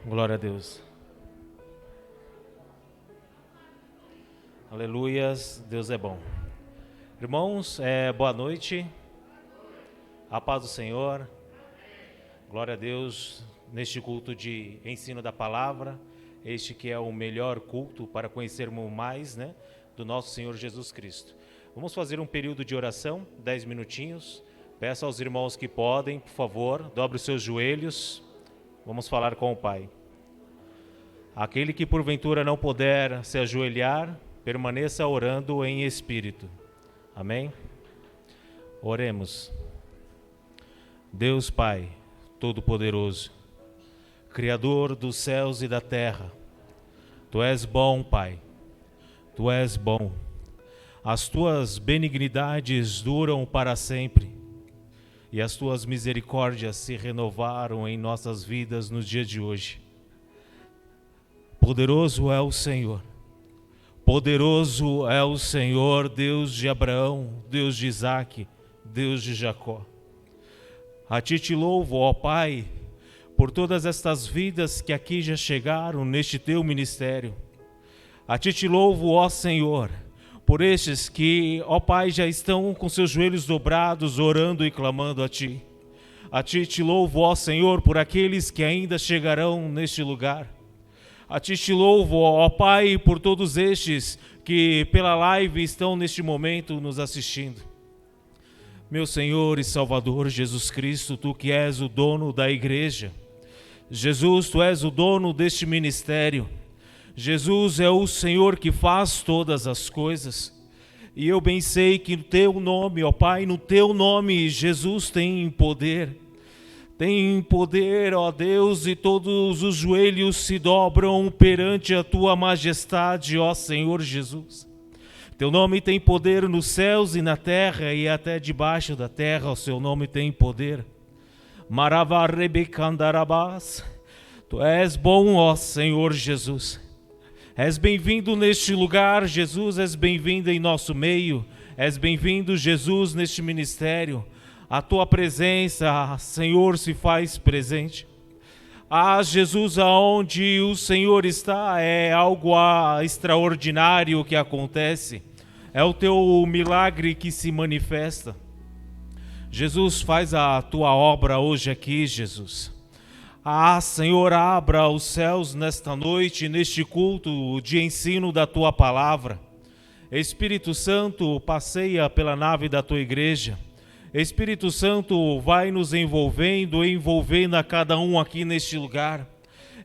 Glória a Deus. Aleluias, Deus é bom. Irmãos, boa noite. A paz do Senhor. Glória a Deus neste culto de ensino da palavra. Este que é o melhor culto para conhecermos mais, do nosso Senhor Jesus Cristo. Vamos fazer um período de oração, 10 minutinhos. Peço aos irmãos que podem, por favor, dobre os seus joelhos. Vamos falar com o Pai. Aquele que porventura não puder se ajoelhar, permaneça orando em espírito. Amém? Oremos. Deus Pai, Todo-Poderoso, Criador dos céus e da terra, Tu és bom, Pai, Tu és bom. As Tuas benignidades duram para sempre e as Tuas misericórdias se renovaram em nossas vidas no dia de hoje. Poderoso é o Senhor. Poderoso é o Senhor, Deus de Abraão, Deus de Isaque, Deus de Jacó. A Ti te louvo, ó Pai, por todas estas vidas que aqui já chegaram neste Teu ministério. A Ti te louvo, ó Senhor, por estes que, ó Pai, já estão com seus joelhos dobrados, orando e clamando a Ti. A Ti te louvo, ó Senhor, por aqueles que ainda chegarão neste lugar. A Ti te louvo, ó Pai, por todos estes que pela live estão neste momento nos assistindo. Meu Senhor e Salvador Jesus Cristo, Tu que és o dono da igreja. Jesus, Tu és o dono deste ministério. Jesus é o Senhor que faz todas as coisas. E eu bem sei que no Teu nome, ó Pai, no Teu nome, Jesus tem poder. Tem poder, ó Deus, e todos os joelhos se dobram perante a Tua majestade, ó Senhor Jesus. Teu nome tem poder nos céus e na terra e até debaixo da terra, o Seu nome tem poder. Maravarebecandarabás, Tu és bom, ó Senhor Jesus. És bem-vindo neste lugar, Jesus, és bem-vindo em nosso meio. És bem-vindo, Jesus, neste ministério. A Tua presença, Senhor, se faz presente. Jesus, aonde o Senhor está, é algo extraordinário que acontece. É o Teu milagre que se manifesta. Jesus, faz a Tua obra hoje aqui, Jesus. Senhor, abra os céus nesta noite, neste culto de ensino da Tua palavra. Espírito Santo, passeia pela nave da Tua igreja. Espírito Santo, vai nos envolvendo a cada um aqui neste lugar.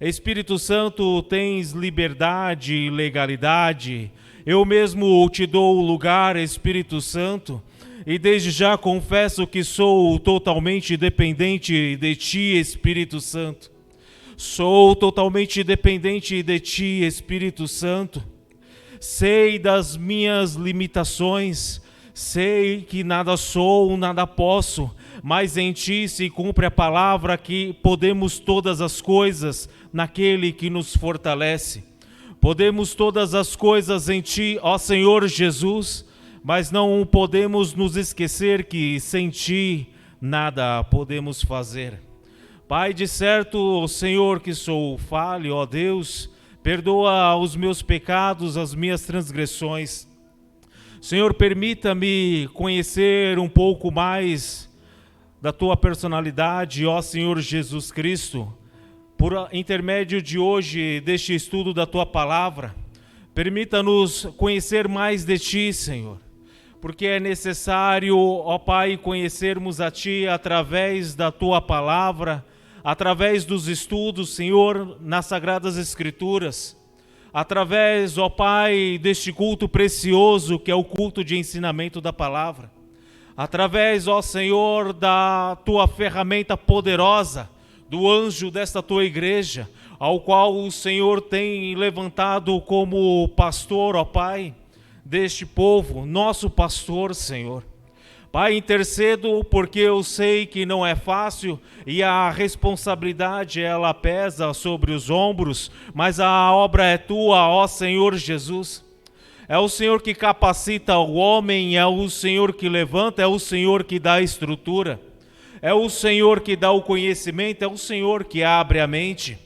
Espírito Santo, tens liberdade e legalidade. Eu mesmo te dou o lugar, Espírito Santo, e desde já confesso que sou totalmente dependente de Ti, Espírito Santo. Sou totalmente dependente de Ti, Espírito Santo. Sei das minhas limitações. Sei que nada sou, nada posso, mas em Ti se cumpre a palavra que podemos todas as coisas naquele que nos fortalece. Podemos todas as coisas em Ti, ó Senhor Jesus, mas não podemos nos esquecer que sem Ti nada podemos fazer. Pai, de certo, Senhor, que sou falho, ó Deus, perdoa os meus pecados, as minhas transgressões. Senhor, permita-me conhecer um pouco mais da Tua personalidade, ó Senhor Jesus Cristo, por intermédio de hoje, deste estudo da Tua palavra. Permita-nos conhecer mais de Ti, Senhor, porque é necessário, ó Pai, conhecermos a Ti através da Tua palavra, através dos estudos, Senhor, nas Sagradas Escrituras. Através, ó Pai, deste culto precioso que é o culto de ensinamento da palavra. Através, ó Senhor, da Tua ferramenta poderosa, do anjo desta Tua igreja, ao qual o Senhor tem levantado como pastor, ó Pai, deste povo, nosso pastor, Senhor. Pai, intercedo porque eu sei que não é fácil e a responsabilidade ela pesa sobre os ombros, mas a obra é Tua, ó Senhor Jesus. É o Senhor que capacita o homem, é o Senhor que levanta, é o Senhor que dá a estrutura. É o Senhor que dá o conhecimento, é o Senhor que abre a mente.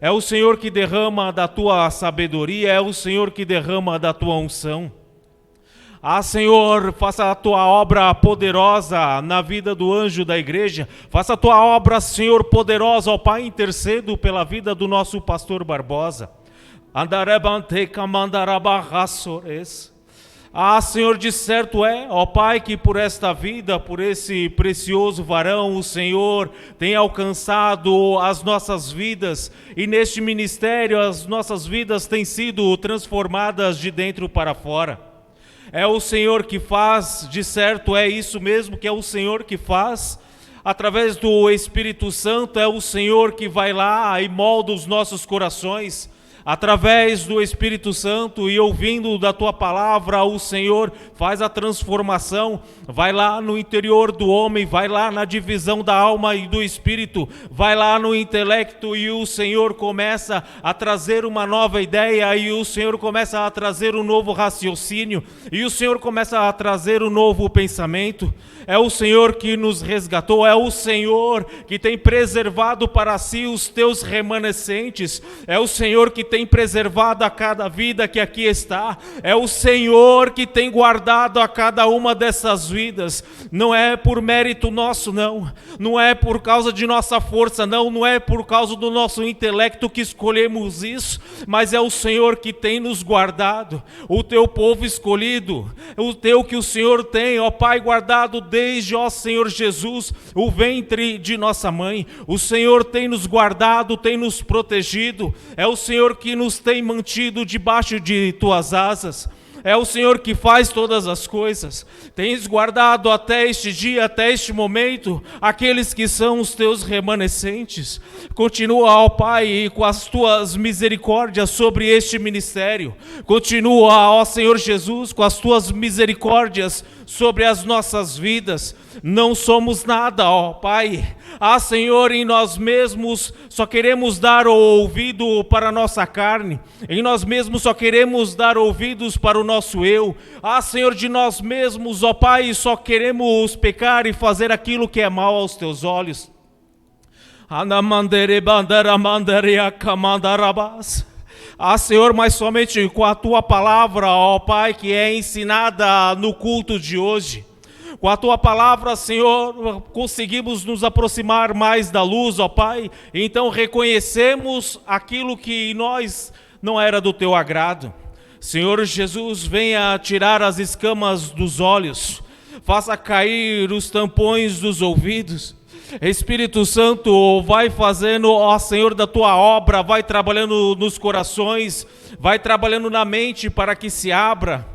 É o Senhor que derrama da tua sabedoria, é o Senhor que derrama da tua unção. Senhor, faça a tua obra poderosa na vida do anjo da igreja. Faça a tua obra, Senhor, poderosa, ó Pai, intercedo pela vida do nosso pastor Barbosa. Senhor, de certo é, ó Pai, que por esta vida, por esse precioso varão, o Senhor tem alcançado as nossas vidas, e neste ministério as nossas vidas têm sido transformadas de dentro para fora. É o Senhor que faz, de certo é isso mesmo que é o Senhor que faz, através do Espírito Santo, é o Senhor que vai lá e molda os nossos corações. Através do Espírito Santo e ouvindo da tua palavra, o Senhor faz a transformação, vai lá no interior do homem, vai lá na divisão da alma e do espírito, vai lá no intelecto e o Senhor começa a trazer uma nova ideia, e o Senhor começa a trazer um novo raciocínio, e o Senhor começa a trazer um novo pensamento. É o Senhor que nos resgatou, é o Senhor que tem preservado para si os teus remanescentes, é o Senhor que tem preservado a cada vida que aqui está, é o Senhor que tem guardado a cada uma dessas vidas. Não é por mérito nosso, não é por causa de nossa força, não é por causa do nosso intelecto que escolhemos isso, mas é o Senhor que tem nos guardado, o teu povo escolhido, o teu que o Senhor tem, ó Pai, guardado desde, ó Senhor Jesus, o ventre de nossa mãe. O Senhor tem nos guardado, tem nos protegido, é o Senhor que nos tem mantido debaixo de tuas asas. É o Senhor que faz todas as coisas. Tens guardado até este dia, até este momento, aqueles que são os teus remanescentes. Continua, ó Pai, com as tuas misericórdias sobre este ministério. Continua, ó Senhor Jesus, com as tuas misericórdias sobre as nossas vidas. Não somos nada, ó Pai. Senhor, em nós mesmos só queremos dar o ouvido para a nossa carne. Em nós mesmos só queremos dar ouvidos para o nosso eu. Senhor, de nós mesmos, ó Pai, só queremos pecar e fazer aquilo que é mal aos teus olhos. Senhor, mas somente com a tua palavra, ó Pai, que é ensinada no culto de hoje. Com a tua palavra, Senhor, conseguimos nos aproximar mais da luz, ó Pai. Então reconhecemos aquilo que em nós não era do teu agrado. Senhor Jesus, venha tirar as escamas dos olhos, faça cair os tampões dos ouvidos. Espírito Santo, vai fazendo, ó Senhor, da tua obra, vai trabalhando nos corações, vai trabalhando na mente para que se abra.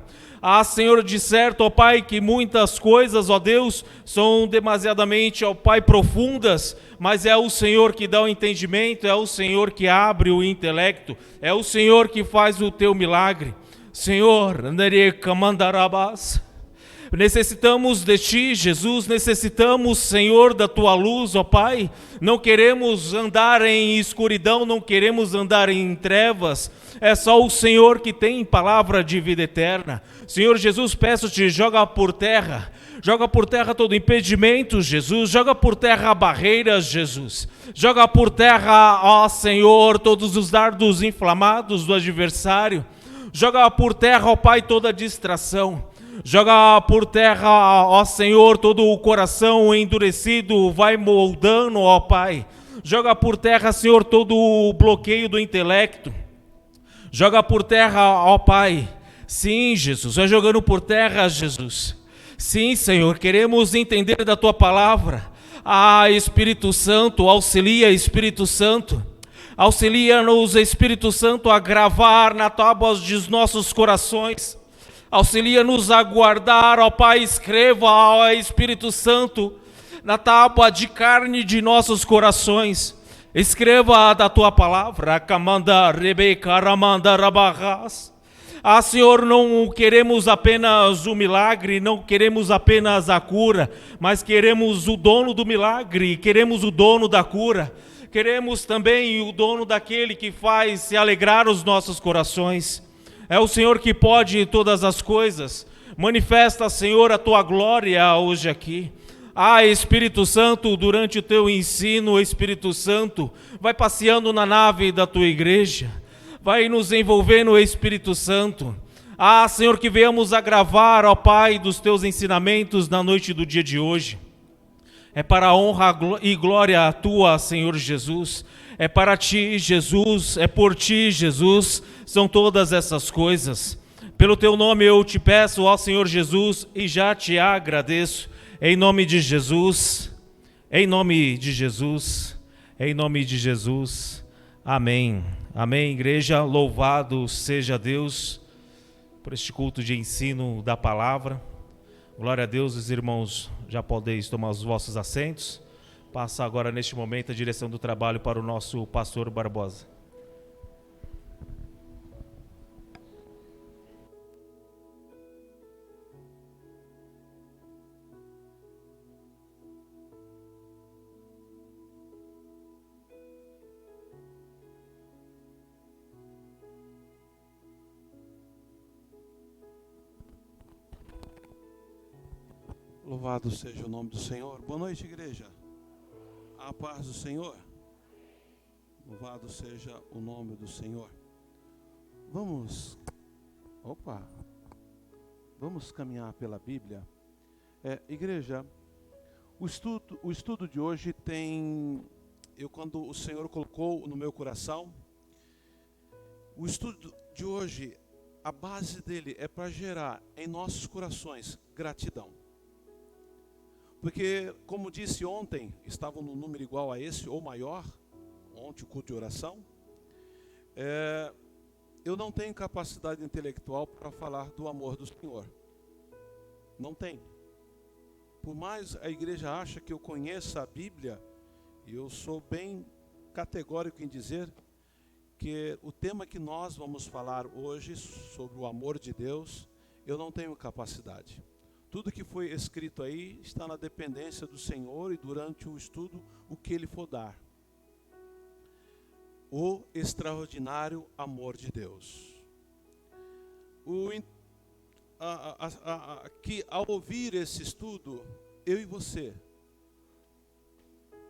Senhor, de certo, ó Pai, que muitas coisas, ó Deus, são demasiadamente, ó Pai, profundas, mas é o Senhor que dá o entendimento, é o Senhor que abre o intelecto, é o Senhor que faz o teu milagre. Senhor, necessitamos de Ti, Jesus, necessitamos, Senhor, da Tua luz, ó Pai. Não queremos andar em escuridão, não queremos andar em trevas. É só o Senhor que tem palavra de vida eterna. Senhor Jesus, peço-te, joga por terra todo impedimento, Jesus. Joga por terra barreiras, Jesus. Joga por terra, ó Senhor, todos os dardos inflamados do adversário. Joga por terra, ó Pai, toda distração. Joga por terra, ó Senhor, todo o coração endurecido, vai moldando, ó Pai. Joga por terra, Senhor, todo o bloqueio do intelecto. Joga por terra, ó Pai. Sim, Jesus, vai jogando por terra, Jesus. Sim, Senhor, queremos entender da Tua palavra. Espírito Santo, auxilia, Espírito Santo. Auxilia-nos, Espírito Santo, a gravar na tábua dos nossos corações. Auxilia-nos a guardar, ó Pai, escreva, ó Espírito Santo, na tábua de carne de nossos corações. Escreva da Tua palavra. Senhor, não queremos apenas o milagre, não queremos apenas a cura, mas queremos o dono do milagre, queremos o dono da cura. Queremos também o dono daquele que faz se alegrar os nossos corações. É o Senhor que pode todas as coisas. Manifesta, Senhor, a Tua glória hoje aqui. Espírito Santo, durante o teu ensino, o Espírito Santo vai passeando na nave da tua igreja, vai nos envolvendo, o Espírito Santo. Senhor, que venhamos a gravar, ó Pai, dos teus ensinamentos na noite do dia de hoje. É para a honra e glória tua, Senhor Jesus. É para ti, Jesus, é por ti, Jesus, são todas essas coisas. Pelo teu nome eu te peço, ó Senhor Jesus, e já te agradeço. Em nome de Jesus, em nome de Jesus, em nome de Jesus. Amém. Amém, igreja. Louvado seja Deus por este culto de ensino da palavra. Glória a Deus, os irmãos já podeis tomar os vossos assentos. Passa agora neste momento a direção do trabalho para o nosso pastor Barbosa. Louvado seja o nome do Senhor. Boa noite, igreja. A paz do Senhor. Louvado seja o nome do Senhor. Vamos caminhar pela Bíblia. Igreja, o estudo de hoje quando o Senhor colocou no meu coração, o estudo de hoje, a base dele é para gerar em nossos corações gratidão. Porque, como disse ontem, estavam num número igual a esse, ou maior, ontem o culto de oração, eu não tenho capacidade intelectual para falar do amor do Senhor. Não tenho. Por mais a igreja acha que eu conheça a Bíblia, eu sou bem categórico em dizer que o tema que nós vamos falar hoje, sobre o amor de Deus, eu não tenho capacidade. Tudo que foi escrito aí está na dependência do Senhor e durante o estudo, o que Ele for dar. O extraordinário amor de Deus. Que ao ouvir esse estudo, eu e você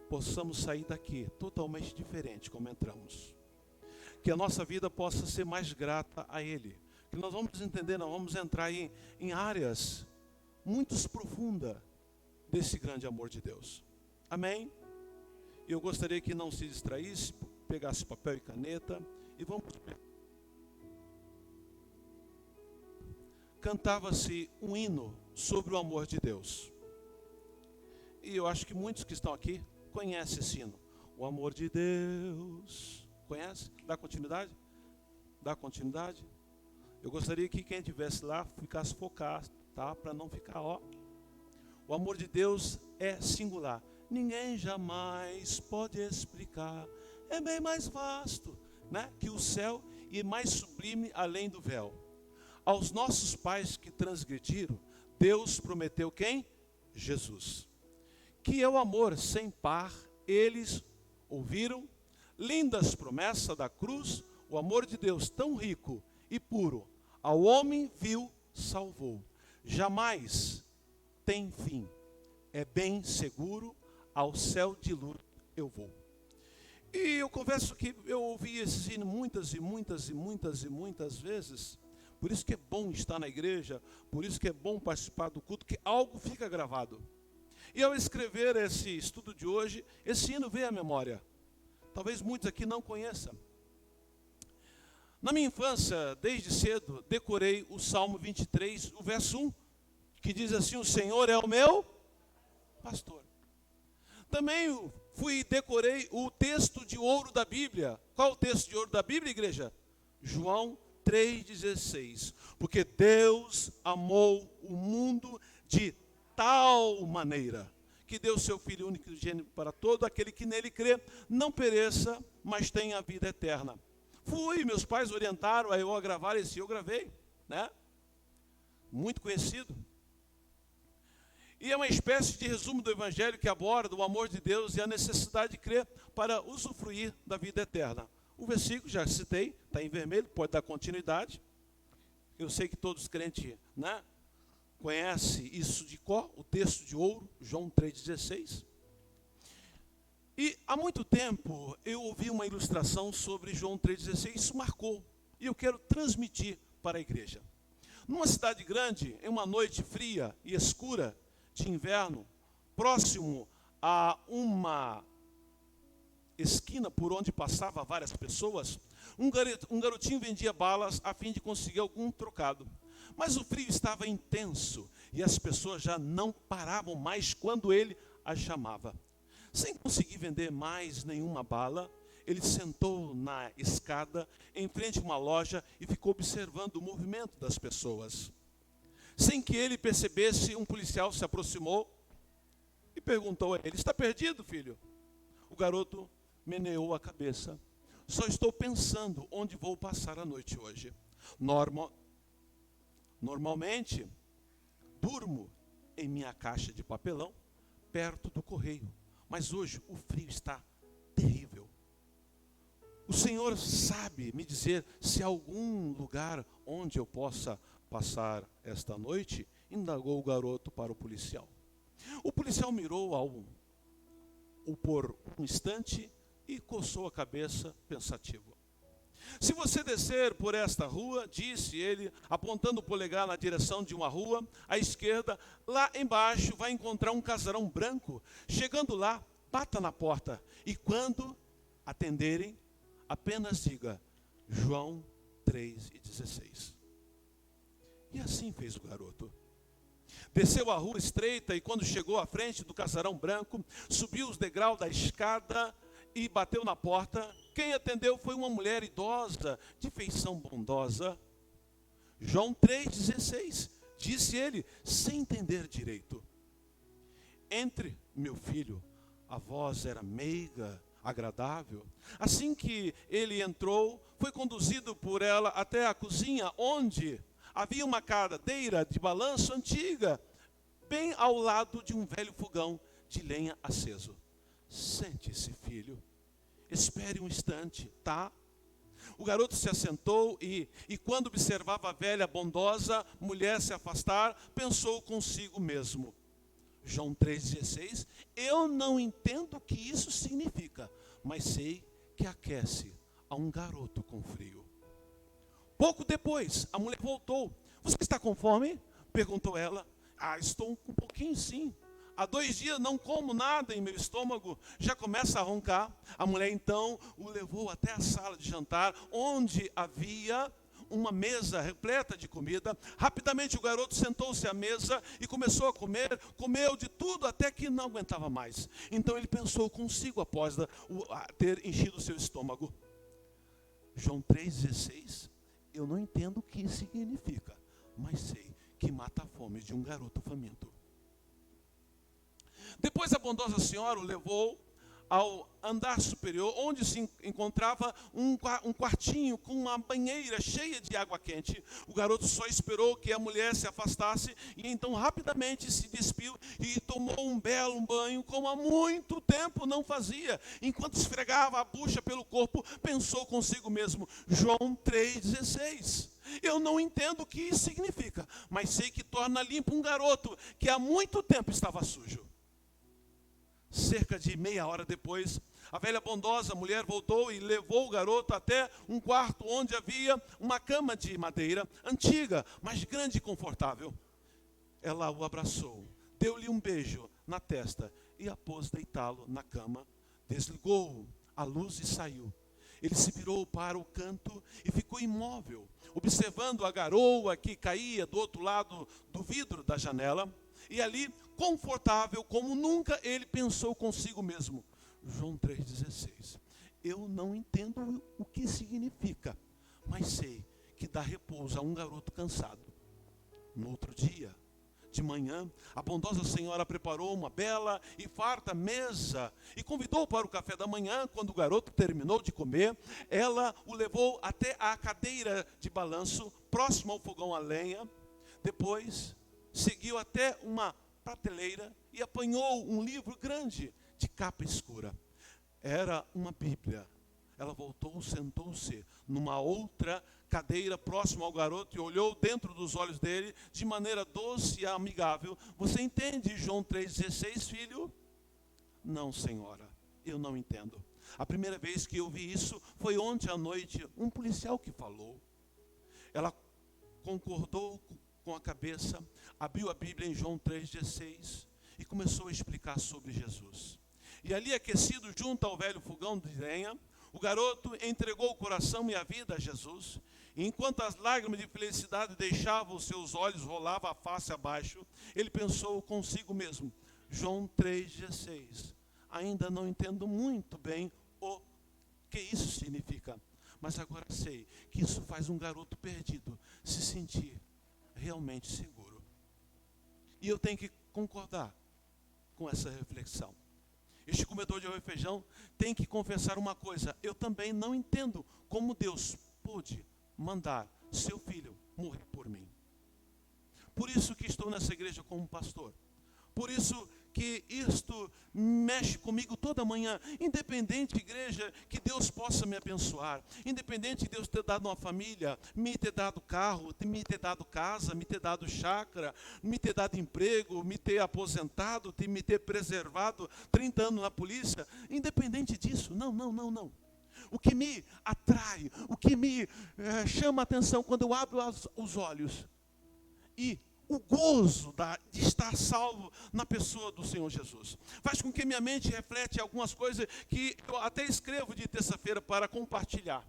possamos sair daqui totalmente diferente como entramos. Que a nossa vida possa ser mais grata a Ele. Que nós vamos entender, nós vamos entrar em áreas muito profunda desse grande amor de Deus. Amém? Eu gostaria que não se distraísse, pegasse papel e caneta e vamos. Cantava-se um hino sobre o amor de Deus. E eu acho que muitos que estão aqui conhecem esse hino. O amor de Deus. Conhece? Dá continuidade? Dá continuidade? Eu gostaria que quem estivesse lá ficasse focado. Tá? Para não ficar, o amor de Deus é singular. Ninguém jamais pode explicar. É bem mais vasto, né, que o céu e mais sublime além do véu. Aos nossos pais que transgrediram, Deus prometeu quem? Jesus. Que é o amor sem par, eles ouviram. Lindas promessas da cruz, o amor de Deus tão rico e puro, ao homem viu, salvou. Jamais tem fim, é bem seguro, ao céu de luz eu vou. E eu confesso que eu ouvi esse hino muitas vezes, por isso que é bom estar na igreja, por isso que é bom participar do culto, que algo fica gravado. E ao escrever esse estudo de hoje, esse hino veio à memória, talvez muitos aqui não conheçam. Na minha infância, desde cedo, decorei o Salmo 23, o verso 1, que diz assim: o Senhor é o meu pastor. Também decorei o texto de ouro da Bíblia. Qual o texto de ouro da Bíblia, igreja? João 3,16. Porque Deus amou o mundo de tal maneira que deu seu Filho único gênero para todo aquele que nele crê, não pereça, mas tenha a vida eterna. Meus pais orientaram a eu gravar esse, eu gravei, né? Muito conhecido. E é uma espécie de resumo do Evangelho que aborda o amor de Deus e a necessidade de crer para usufruir da vida eterna. O versículo, já citei, está em vermelho, pode dar continuidade. Eu sei que todos os crentes, né, conhece isso de cor, o texto de ouro, João 3,16. E há muito tempo eu ouvi uma ilustração sobre João 3,16, isso marcou, e eu quero transmitir para a igreja. Numa cidade grande, em uma noite fria e escura de inverno, próximo a uma esquina por onde passava várias pessoas, um garotinho vendia balas a fim de conseguir algum trocado. Mas o frio estava intenso e as pessoas já não paravam mais quando ele as chamava. Sem conseguir vender mais nenhuma bala, ele sentou na escada em frente a uma loja e ficou observando o movimento das pessoas. Sem que ele percebesse, um policial se aproximou e perguntou a ele: está perdido, filho? O garoto meneou a cabeça. Só estou pensando onde vou passar a noite hoje. Normalmente, durmo em minha caixa de papelão, perto do correio. Mas hoje o frio está terrível. O Senhor sabe me dizer se há algum lugar onde eu possa passar esta noite? Indagou o garoto para o policial. O policial mirou por um instante e coçou a cabeça pensativo. Se você descer por esta rua, disse ele, apontando o polegar na direção de uma rua, à esquerda, lá embaixo vai encontrar um casarão branco. Chegando lá, bata na porta e quando atenderem, apenas diga João 3,16. E assim fez o garoto. Desceu a rua estreita e quando chegou à frente do casarão branco, subiu os degraus da escada e bateu na porta. Quem atendeu foi uma mulher idosa, de feição bondosa. João 3,16, disse ele, sem entender direito. Entre, meu filho. A voz era meiga, agradável. Assim que ele entrou, foi conduzido por ela até a cozinha, onde havia uma cadeira de balanço antiga, bem ao lado de um velho fogão de lenha aceso. Sente-se, filho. Espere um instante, tá? O garoto se assentou e quando observava a velha bondosa mulher se afastar, pensou consigo mesmo. João 3,16, eu não entendo o que isso significa, mas sei que aquece a um garoto com frio. Pouco depois, a mulher voltou. Você está com fome? Perguntou ela. Estou um pouquinho sim. Há 2 dias não como nada e meu estômago já começa a roncar. A mulher então o levou até a sala de jantar, onde havia uma mesa repleta de comida. Rapidamente o garoto sentou-se à mesa e começou a comer. Comeu de tudo até que não aguentava mais. Então ele pensou consigo após ter enchido o seu estômago. João 3,16, eu não entendo o que isso significa, mas sei que mata a fome de um garoto faminto. Depois a bondosa senhora o levou ao andar superior, onde se encontrava um quartinho com uma banheira cheia de água quente. O garoto só esperou que a mulher se afastasse e então rapidamente se despiu e tomou um belo banho, como há muito tempo não fazia. Enquanto esfregava a bucha pelo corpo, pensou consigo mesmo, João 3,16. Eu não entendo o que isso significa, mas sei que torna limpo um garoto que há muito tempo estava sujo. Cerca de meia hora depois, a velha bondosa mulher voltou e levou o garoto até um quarto onde havia uma cama de madeira, antiga, mas grande e confortável. Ela o abraçou, deu-lhe um beijo na testa e a pôs deitá-lo na cama, desligou a luz e saiu. Ele se virou para o canto e ficou imóvel, observando a garoa que caía do outro lado do vidro da janela. E ali, confortável, como nunca ele pensou consigo mesmo. João 3,16. Eu não entendo o que significa, mas sei que dá repouso a um garoto cansado. No outro dia, de manhã, a bondosa senhora preparou uma bela e farta mesa e convidou para o café da manhã. Quando o garoto terminou de comer, ela o levou até a cadeira de balanço, próximo ao fogão a lenha. Depois seguiu até uma prateleira e apanhou um livro grande de capa escura. Era uma Bíblia. Ela voltou, sentou-se numa outra cadeira próximo ao garoto e olhou dentro dos olhos dele de maneira doce e amigável. Você entende João 3,16, filho? Não, senhora, eu não entendo. A primeira vez que eu vi isso foi ontem à noite, um policial que falou. Ela concordou com a cabeça, abriu a Bíblia em João 3,16 e começou a explicar sobre Jesus. E ali, aquecido junto ao velho fogão de lenha, o garoto entregou o coração e a vida a Jesus. E enquanto as lágrimas de felicidade deixavam os seus olhos, rolava a face abaixo, ele pensou consigo mesmo, João 3,16. Ainda não entendo muito bem o que isso significa, mas agora sei que isso faz um garoto perdido se sentir realmente seguro. E eu tenho que concordar com essa reflexão. Este comedor de arroz e feijão tem que confessar uma coisa: eu também não entendo como Deus pôde mandar seu filho morrer por mim. Por isso que estou nessa igreja como pastor. Por isso que isto mexe comigo toda manhã. Independente, igreja, que Deus possa me abençoar. Independente de Deus ter dado uma família, me ter dado carro, me ter dado casa, me ter dado chácara, me ter dado emprego, me ter aposentado, me ter preservado 30 anos na polícia. Independente disso, não. O que me atrai, o que me chama a atenção quando eu abro os olhos e o gozo de estar salvo na pessoa do Senhor Jesus faz com que minha mente reflete algumas coisas que eu até escrevo de terça-feira para compartilhar.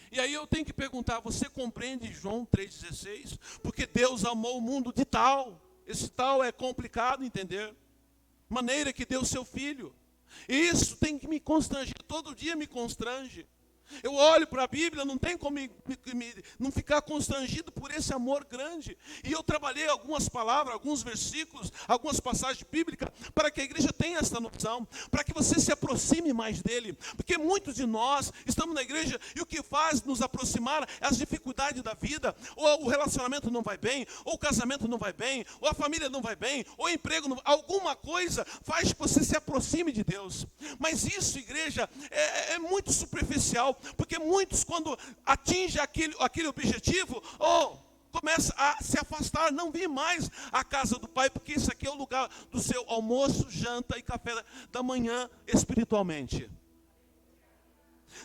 E aí eu tenho que perguntar, você compreende João 3,16? Porque Deus amou o mundo de tal, esse tal é complicado entender, maneira que deu seu filho. E isso tem que me constranger, todo dia me constrange. Eu olho para a Bíblia, não tem como não ficar constrangido por esse amor grande. E eu trabalhei algumas palavras, alguns versículos, algumas passagens bíblicas, para que a igreja tenha essa noção, para que você se aproxime mais dele. Porque muitos de nós estamos na igreja e o que faz nos aproximar é as dificuldades da vida. Ou o relacionamento não vai bem, ou o casamento não vai bem, ou a família não vai bem, ou o emprego não vai bem. Alguma coisa faz que você se aproxime de Deus. Mas isso, igreja, é muito superficial. Porque muitos, quando atingem aquele objetivo, começam a se afastar, não vir mais à casa do Pai, porque isso aqui é o lugar do seu almoço, janta e café da manhã espiritualmente.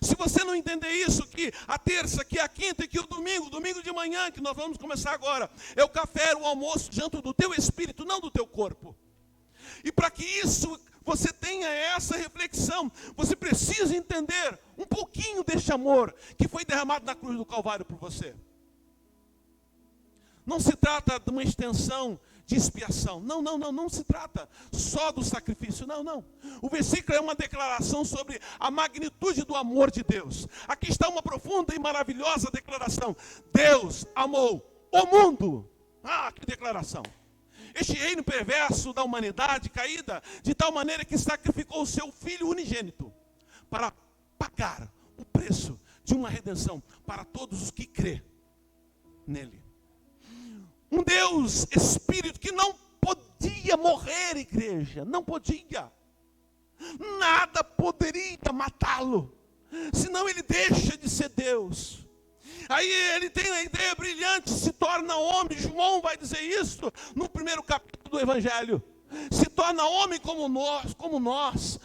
Se você não entender isso, que a terça, que a quinta e que o domingo de manhã, que nós vamos começar agora, é o café, o almoço, janta do teu espírito, não do teu corpo. E para que isso você tenha essa reflexão, você precisa entender um pouquinho deste amor que foi derramado na cruz do Calvário por você. Não se trata de uma extensão de expiação. Não se trata só do sacrifício. Não. O versículo é uma declaração sobre a magnitude do amor de Deus. Aqui está uma profunda e maravilhosa declaração. Deus amou o mundo. Que declaração! Este reino perverso da humanidade caída, de tal maneira que sacrificou o seu Filho unigênito para pagar o preço de uma redenção para todos os que crê nele. Um Deus Espírito que não podia morrer, igreja, não podia. Nada poderia matá-lo, senão ele deixa de ser Deus. Aí ele tem a ideia brilhante, se torna homem. João vai dizer isso no primeiro capítulo do Evangelho. Se torna homem como nós.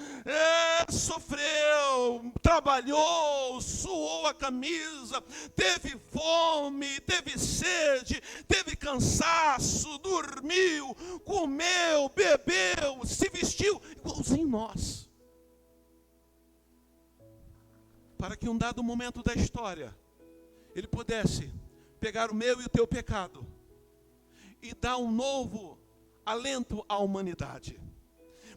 Sofreu, trabalhou, suou a camisa, teve fome, teve sede, teve cansaço, dormiu, comeu, bebeu, se vestiu, igualzinho nós. Para que um dado momento da história, ele pudesse pegar o meu e o teu pecado e dar um novo alento à humanidade,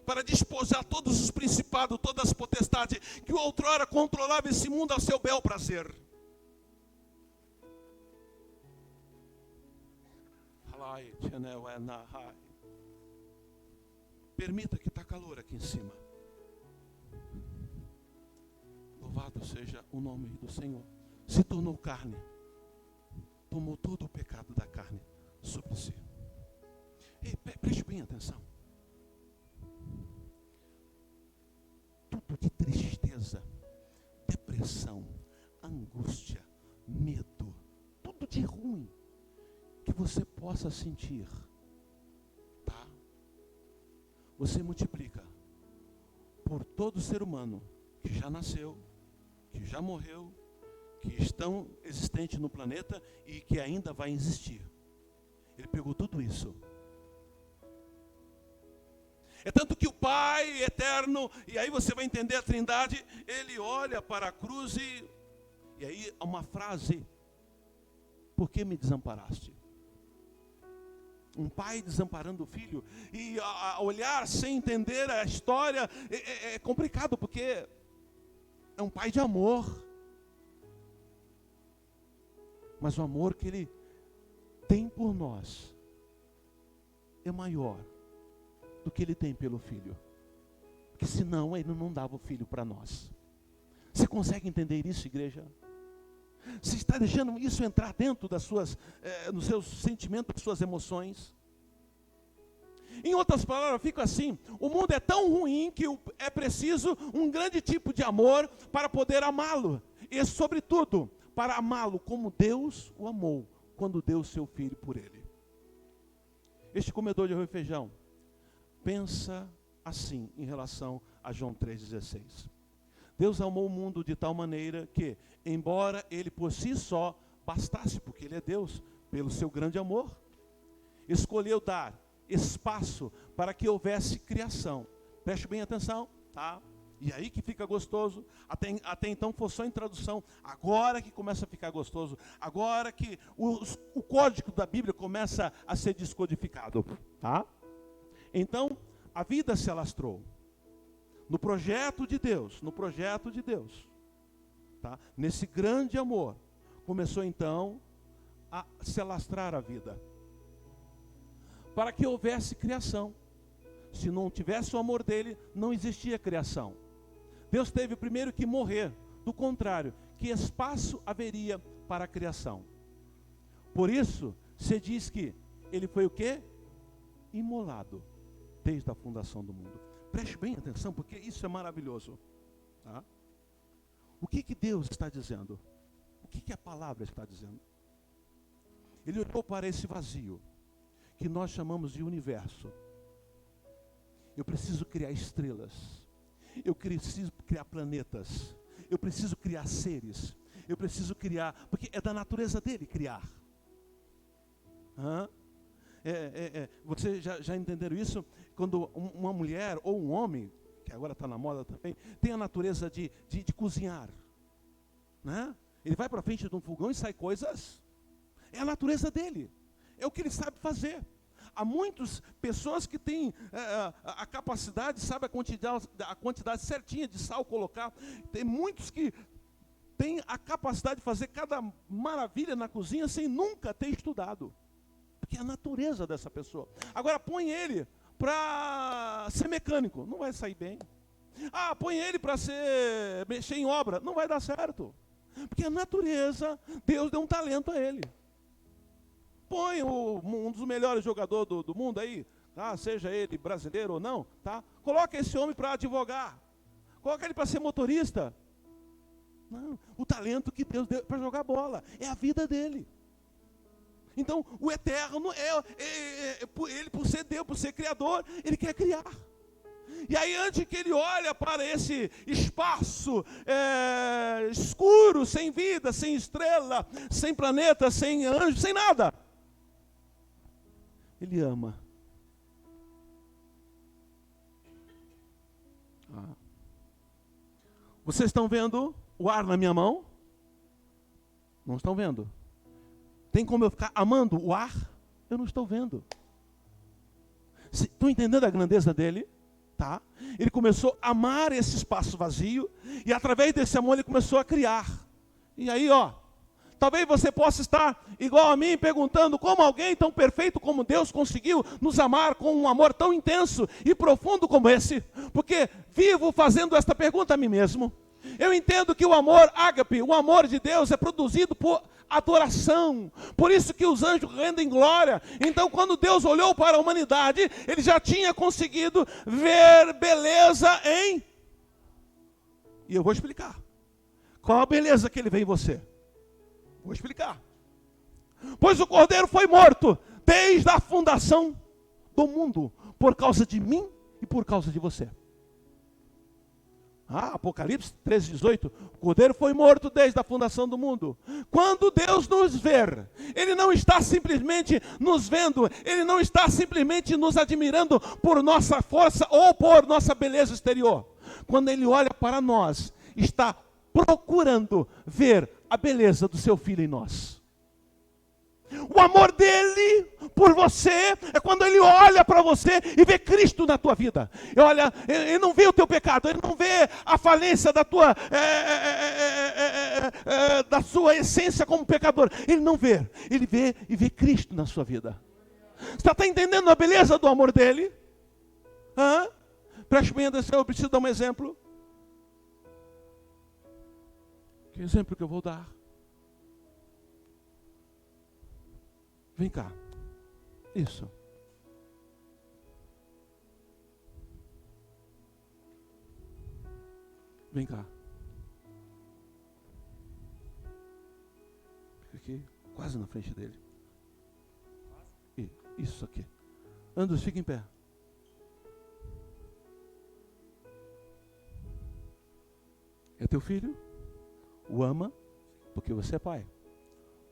para despojar todos os principados, todas as potestades que outrora controlava esse mundo a seu bel prazer. Permita que está calor aqui em cima. Louvado seja o nome do Senhor. Se tornou carne, tomou todo o pecado da carne sobre si. Ei, preste bem atenção. Tudo de tristeza, depressão, angústia, possa sentir, tá? Você multiplica por todo ser humano que já nasceu, que já morreu, que estão existentes no planeta e que ainda vai existir. Ele pegou tudo isso. É tanto que o Pai eterno, e aí você vai entender a Trindade, ele olha para a cruz e aí há uma frase: por que me desamparaste? Um pai desamparando o filho, e a olhar sem entender a história é complicado, porque é um pai de amor. Mas o amor que ele tem por nós é maior do que ele tem pelo filho. Porque senão ele não dava o filho para nós. Você consegue entender isso, igreja? Você está deixando isso entrar dentro das suas, nos seus sentimentos, das suas emoções? Em outras palavras, fica assim: o mundo é tão ruim que é preciso um grande tipo de amor para poder amá-lo. E sobretudo, para amá-lo como Deus o amou, quando deu o seu filho por ele. Este comedor de arroz e feijão pensa assim em relação a João 3,16. Deus amou o mundo de tal maneira que, embora ele por si só bastasse, porque ele é Deus, pelo seu grande amor, escolheu dar espaço para que houvesse criação. Preste bem atenção, tá? E aí que fica gostoso. Até então foi só em tradução. Agora que começa a ficar gostoso. Agora que o código da Bíblia começa a ser descodificado, tá? Então, a vida se alastrou. No projeto de Deus, tá? Nesse grande amor, começou então a se alastrar a vida, para que houvesse criação. Se não tivesse o amor dele, não existia criação. Deus teve primeiro que morrer, do contrário, que espaço haveria para a criação? Por isso, se diz que ele foi o quê? Imolado, desde a fundação do mundo. Preste bem atenção, porque isso é maravilhoso, tá? O que Deus está dizendo? O que a palavra está dizendo? Ele olhou para esse vazio, que nós chamamos de universo. Eu preciso criar estrelas, eu preciso criar planetas, eu preciso criar seres, eu preciso criar, porque é da natureza dele criar. Vocês já entenderam isso? Quando uma mulher ou um homem, que agora está na moda também, tem a natureza de cozinhar, né? Ele vai para frente de um fogão e sai coisas. É a natureza dele, é o que ele sabe fazer. Há muitas pessoas que têm a capacidade, sabe a quantidade certinha de sal colocar. Tem muitos que têm a capacidade de fazer cada maravilha na cozinha sem nunca ter estudado. Porque é a natureza dessa pessoa. Agora põe ele para ser mecânico, não vai sair bem. Põe ele para mexer em obra, não vai dar certo. Porque a natureza, Deus deu um talento a ele. Põe um dos melhores jogadores do mundo aí, tá? Seja ele brasileiro ou não, tá? Coloca esse homem para advogar. Coloca ele para ser motorista. Não, o talento que Deus deu para jogar bola é a vida dele. Então, o eterno ele por ser Deus, por ser criador, ele quer criar. E aí, antes que ele olha para esse espaço escuro, sem vida, sem estrela, sem planeta, sem anjo, sem nada, ele ama. Vocês estão vendo o ar na minha mão? Não estão vendo? Tem como eu ficar amando o ar? Eu não estou vendo. Estão entendendo a grandeza dele? Tá? Ele começou a amar esse espaço vazio, e através desse amor ele começou a criar. E aí, talvez você possa estar igual a mim, perguntando como alguém tão perfeito como Deus conseguiu nos amar com um amor tão intenso e profundo como esse. Porque vivo fazendo esta pergunta a mim mesmo. Eu entendo que o amor ágape, o amor de Deus, é produzido por adoração. Por isso que os anjos rendem glória. Então, quando Deus olhou para a humanidade, ele já tinha conseguido ver beleza em... E eu vou explicar. Qual a beleza que ele vê em você? Vou explicar. Pois o cordeiro foi morto, desde a fundação do mundo, por causa de mim e por causa de você. Apocalipse 13:18, o Cordeiro foi morto desde a fundação do mundo. Quando Deus nos ver, Ele não está simplesmente nos vendo, Ele não está simplesmente nos admirando por nossa força ou por nossa beleza exterior. Quando Ele olha para nós, está procurando ver a beleza do seu Filho em nós. O amor dele por você é quando ele olha para você e vê Cristo na tua vida. Ele não vê o teu pecado, ele não vê a falência da sua essência como pecador. Ele não vê, ele vê e vê Cristo na sua vida. Você está entendendo a beleza do amor dele? Preste bem atenção, eu preciso dar um exemplo. Que exemplo que eu vou dar? Vem cá. Isso. Vem cá. Fica aqui, quase na frente dele. Isso aqui. Andros, fica em pé. É teu filho? O ama porque você é pai.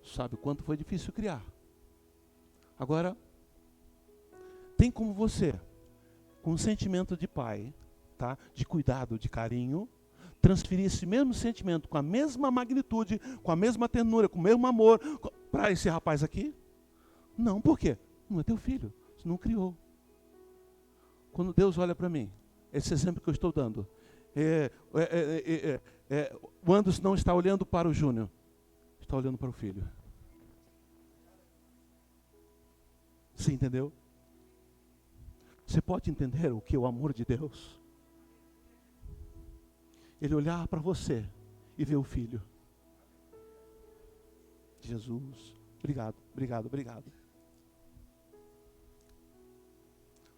Sabe o quanto foi difícil criar. Agora, tem como você, com um sentimento de pai, tá? De cuidado, de carinho, transferir esse mesmo sentimento com a mesma magnitude, com a mesma ternura, com o mesmo amor, para esse rapaz aqui? Não, por quê? Não é teu filho, você não criou. Quando Deus olha para mim, esse exemplo que eu estou dando, o Anderson não está olhando para o Júnior, está olhando para o filho. Você entendeu? Você pode entender o que é o amor de Deus? Ele olhar para você e ver o filho. Jesus, obrigado, obrigado, obrigado.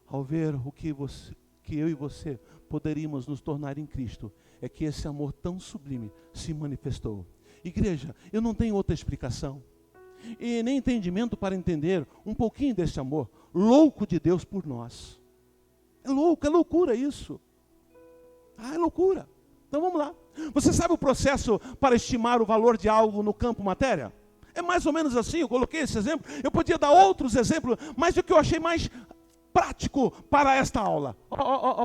Ao ver o que eu e você poderíamos nos tornar em Cristo, é que esse amor tão sublime se manifestou. Igreja, eu não tenho outra explicação e nem entendimento para entender um pouquinho desse amor louco de Deus por nós. É louco, é loucura isso. É loucura. Então vamos lá. Você sabe o processo para estimar o valor de algo no campo matéria? É mais ou menos assim, eu coloquei esse exemplo. Eu podia dar outros exemplos, mas o que eu achei mais prático para esta aula.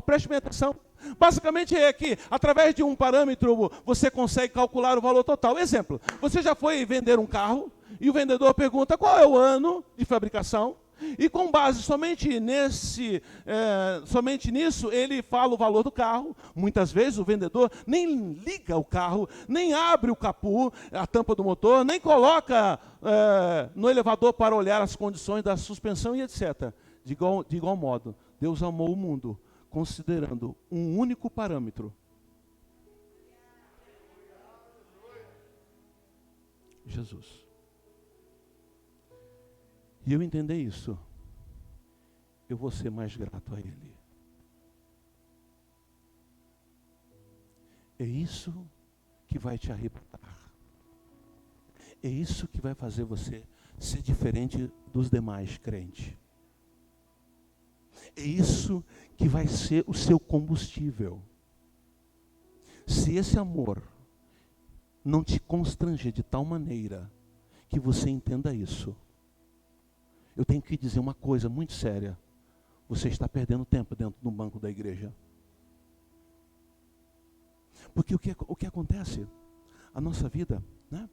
Preste bem atenção. Basicamente é que, através de um parâmetro, você consegue calcular o valor total. Exemplo, você já foi vender um carro e o vendedor pergunta qual é o ano de fabricação e com base somente nisso ele fala o valor do carro. Muitas vezes o vendedor nem liga o carro, nem abre o capô, a tampa do motor, nem coloca no elevador para olhar as condições da suspensão e etc. De igual modo, Deus amou o mundo considerando um único parâmetro. Jesus. E eu entender isso, eu vou ser mais grato a Ele. É isso que vai te arrebatar. É isso que vai fazer você ser diferente dos demais crentes. É isso que vai ser o seu combustível. Se esse amor não te constranger de tal maneira que você entenda isso, eu tenho que dizer uma coisa muito séria. Você está perdendo tempo dentro do banco da igreja. Porque o que acontece? A nossa vida, né?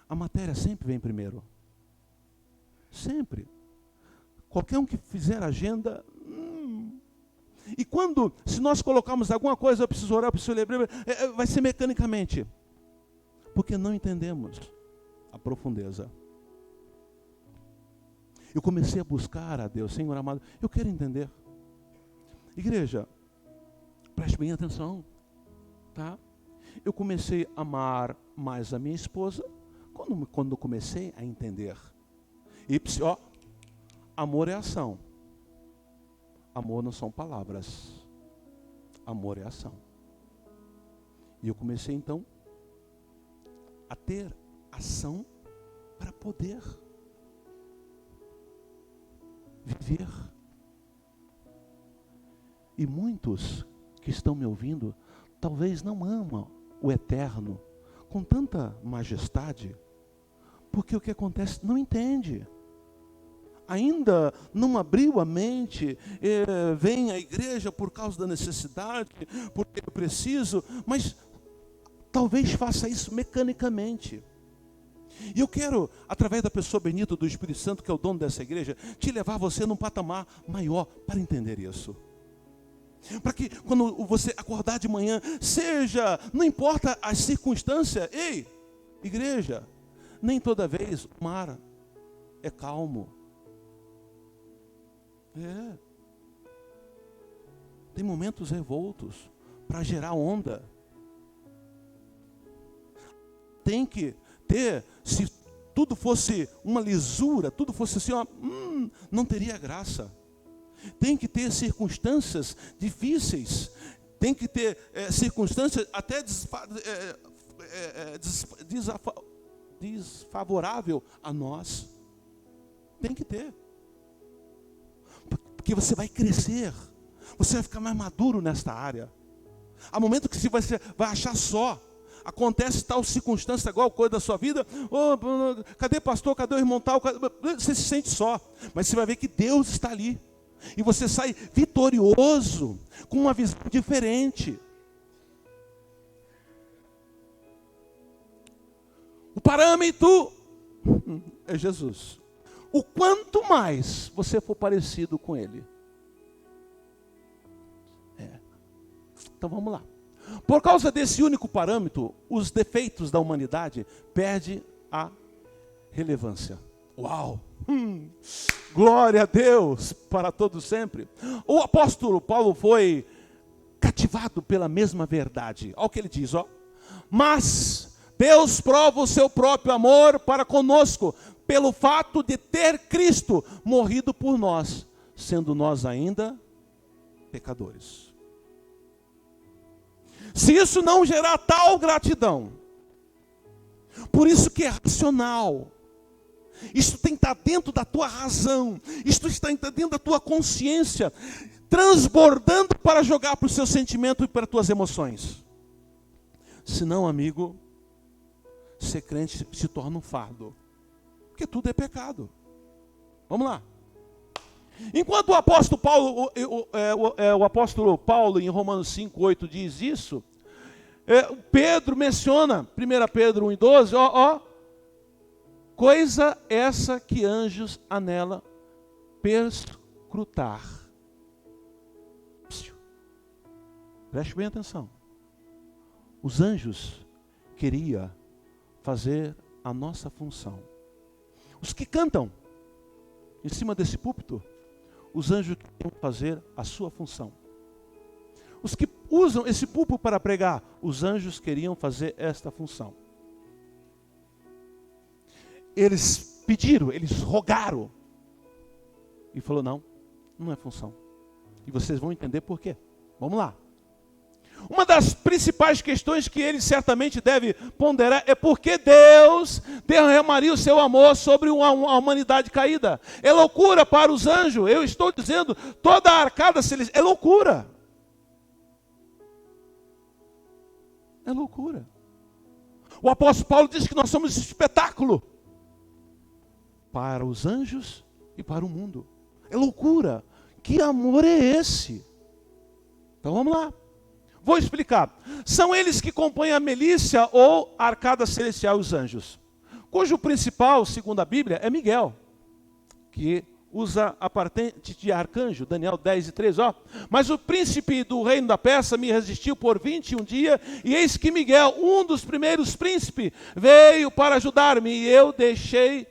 A matéria sempre vem primeiro. Sempre. Qualquer um que fizer agenda... E se nós colocarmos alguma coisa, eu preciso orar, eu preciso ler, vai ser mecanicamente. Porque não entendemos a profundeza. Eu comecei a buscar a Deus, Senhor amado, eu quero entender. Igreja, preste bem atenção, tá? Eu comecei a amar mais a minha esposa quando comecei a entender. E amor é ação. Amor não são palavras. Amor é ação. E eu comecei então a ter ação para poder viver. E muitos que estão me ouvindo, talvez não amam o eterno com tanta majestade, porque o que acontece, não entende. Ainda não abriu a mente, vem à igreja por causa da necessidade, porque eu preciso, mas talvez faça isso mecanicamente. E eu quero, através da pessoa benita do Espírito Santo, que é o dono dessa igreja, te levar você num patamar maior para entender isso. Para que quando você acordar de manhã, não importa as circunstâncias, ei, igreja, nem toda vez o mar é calmo. Tem momentos revoltos para gerar onda. Tem que ter, se tudo fosse uma lisura, tudo fosse assim, não teria graça. Tem que ter circunstâncias difíceis, tem que ter circunstâncias até desfavorável a nós. Tem que ter. Porque você vai crescer, você vai ficar mais maduro nesta área. Há momento que você vai achar só. Acontece tal circunstância, igual coisa da sua vida. Cadê pastor? Cadê o irmão tal? Você se sente só. Mas você vai ver que Deus está ali. E você sai vitorioso, com uma visão diferente. O parâmetro é Jesus. O quanto mais você for parecido com Ele. Então vamos lá. Por causa desse único parâmetro, os defeitos da humanidade perdem a relevância. Uau! Glória a Deus para todo sempre. O apóstolo Paulo foi cativado pela mesma verdade. Olha o que ele diz, Mas Deus prova o seu próprio amor para conosco, pelo fato de ter Cristo morrido por nós, sendo nós ainda pecadores. Se isso não gerar tal gratidão, por isso que é racional, isso tem que estar dentro da tua razão, isso está dentro da tua consciência, transbordando para jogar para o seu sentimento e para as tuas emoções. Senão, amigo, ser crente se torna um fardo, porque tudo é pecado. Vamos lá. Enquanto o apóstolo Paulo em Romanos 5:8 diz isso, Pedro menciona, 1 Pedro 1:12, coisa essa que anjos anela perscrutar. Preste bem atenção. Os anjos queriam fazer a nossa função. Os que cantam em cima desse púlpito, os anjos queriam fazer a sua função. Os que usam esse púlpito para pregar, os anjos queriam fazer esta função. Eles pediram, eles rogaram. E falou, não é função. E vocês vão entender por quê. Vamos lá. Uma das principais questões que ele certamente deve ponderar é porque Deus derramaria o seu amor sobre a humanidade caída. É loucura para os anjos. Eu estou dizendo, toda a arcada celestial é loucura. É loucura. O apóstolo Paulo diz que nós somos espetáculo para os anjos e para o mundo. É loucura. Que amor é esse? Então vamos lá. Vou explicar. São eles que compõem a milícia ou a arcada celestial, os anjos, cujo principal, segundo a Bíblia, é Miguel, que usa a patente de arcanjo, Daniel 10:3, Mas o príncipe do reino da Pérsia me resistiu por 21 dias, e eis que Miguel, um dos primeiros príncipes, veio para ajudar-me, e eu deixei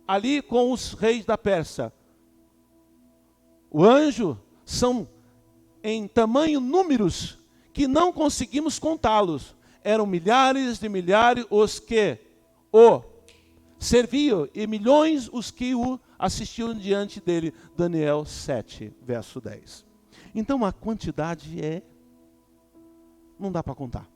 ali com os reis da Pérsia. O anjo são em tamanho números que não conseguimos contá-los. Eram milhares de milhares os que o serviam e milhões os que o assistiam diante dele. Daniel 7, verso 10. Então a quantidade não dá para contar.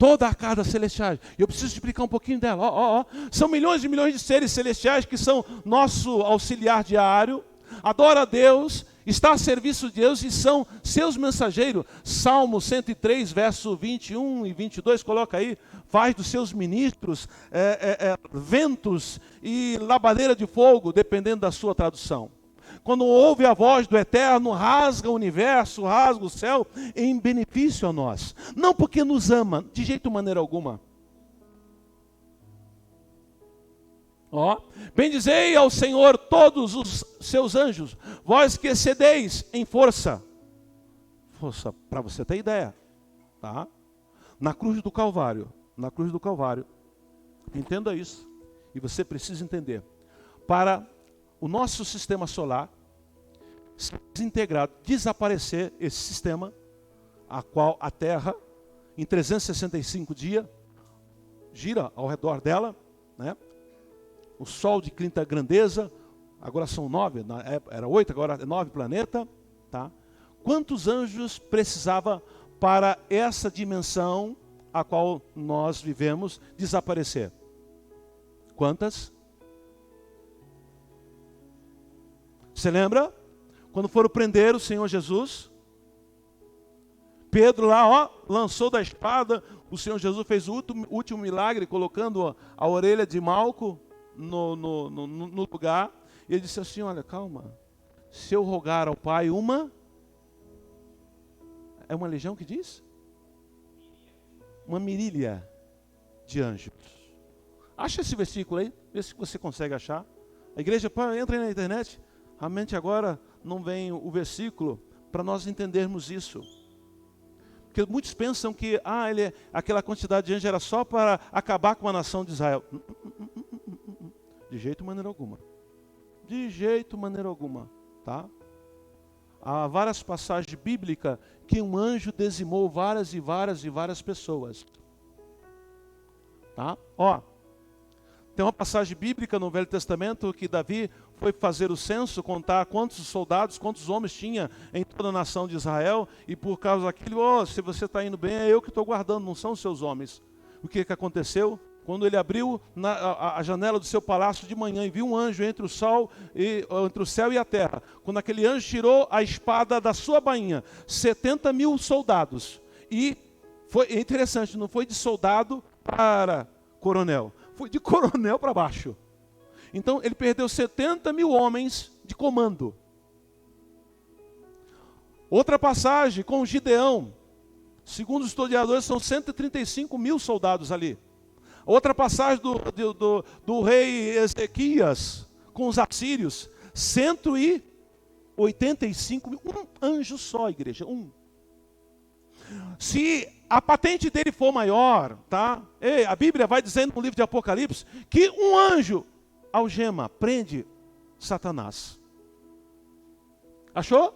Toda a casa celestial. E eu preciso explicar um pouquinho dela. São milhões e milhões de seres celestiais que são nosso auxiliar diário. Adora a Deus, está a serviço de Deus e são seus mensageiros. Salmo 103, verso 21 e 22, coloca aí. Faz dos seus ministros ventos e labareira de fogo, dependendo da sua tradução. Quando ouve a voz do Eterno, rasga o universo, rasga o céu, em benefício a nós. Não porque nos ama, de jeito maneira alguma. Bendizei ao Senhor todos os seus anjos, vós que excedeis em força. Força, para você ter ideia. Tá? Na cruz do Calvário, entenda isso. E você precisa entender. Para o nosso sistema solar se desintegrar, desaparecer esse sistema, a qual a Terra, em 365 dias, gira ao redor dela, né? O Sol de quinta grandeza, agora são 9, era 8, agora é 9 planetas, tá? Quantos anjos precisava para essa dimensão a qual nós vivemos desaparecer? Quantas? Você lembra? Quando foram prender o Senhor Jesus, Pedro lá, lançou da espada, o Senhor Jesus fez o último milagre, colocando a orelha de Malco no lugar, e ele disse assim, olha, calma, se eu rogar ao Pai é uma legião que diz? Uma mirília de anjos. Acha esse versículo aí, vê se você consegue achar. A igreja, entra aí na internet, a mente agora não vem o versículo para nós entendermos isso. Porque muitos pensam que aquela quantidade de anjos era só para acabar com a nação de Israel. De jeito maneira alguma. De jeito maneira alguma. Tá? Há várias passagens bíblicas que um anjo dizimou várias e várias pessoas. Tá? Tem uma passagem bíblica no Velho Testamento que Davi foi fazer o censo, contar quantos soldados, quantos homens tinha em toda a nação de Israel, e por causa daquilo, se você está indo bem, é eu que estou guardando, não são os seus homens. O que aconteceu? Quando ele abriu a janela do seu palácio de manhã e viu um anjo entre o céu e a terra, quando aquele anjo tirou a espada da sua bainha, 70 mil soldados, e foi interessante, não foi de soldado para coronel, foi de coronel para baixo. Então ele perdeu 70 mil homens de comando. Outra passagem com Gideão, segundo os historiadores, são 135 mil soldados ali. Outra passagem do rei Ezequias com os assírios, 185 mil, um anjo só, igreja, um. Se a patente dele for maior, tá? A Bíblia vai dizendo no livro de Apocalipse que um anjo algema, prende Satanás. Achou?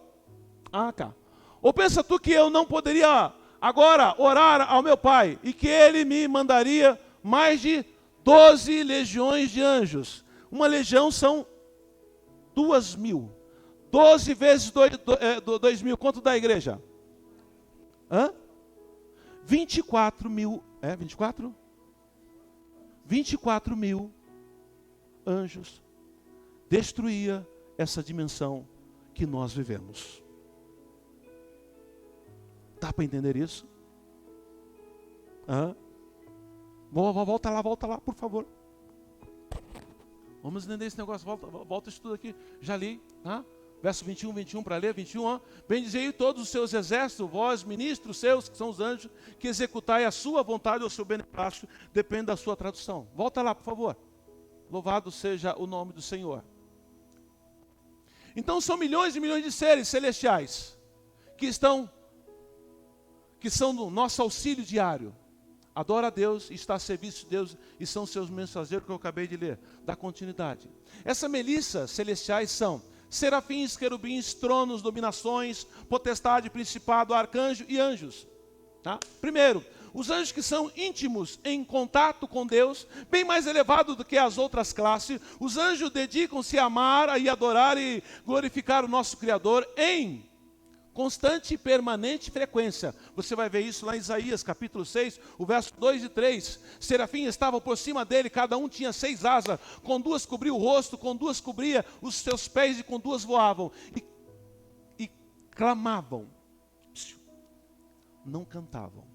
Tá. Ou pensa tu que eu não poderia agora orar ao meu Pai e que Ele me mandaria mais de 12 legiões de anjos. Uma legião são 2.000. 12 vezes 2.000, quanto dá a igreja? 24 mil. 24? 24 mil anjos destruía essa dimensão que nós vivemos. Dá para entender isso? Volta lá, por favor. Vamos entender esse negócio. Volta isso tudo aqui. Já li, tá? Verso 21 para ler, 21. Bendizei todos os seus exércitos, vós, ministros seus, que são os anjos, que executai a sua vontade ou o seu beneplácito, depende da sua tradução. Volta lá, por favor. Louvado seja o nome do Senhor. Então são milhões e milhões de seres celestiais que são no nosso auxílio diário. Adora a Deus, está a serviço de Deus e são seus mensageiros que eu acabei de ler. Da continuidade. Essa milícia celestiais são serafins, querubins, tronos, dominações, potestade, principado, arcanjo e anjos. Tá? Primeiro, os anjos que são íntimos em contato com Deus, bem mais elevado do que as outras classes. Os anjos dedicam-se a amar, a adorar e glorificar o nosso Criador em constante e permanente frequência. Você vai ver isso lá em Isaías, capítulo 6, o verso 2 e 3. Serafim estavam por cima dele, cada um tinha 6 asas, com 2 cobria o rosto, com 2 cobria os seus pés e com 2 voavam. E clamavam, não cantavam.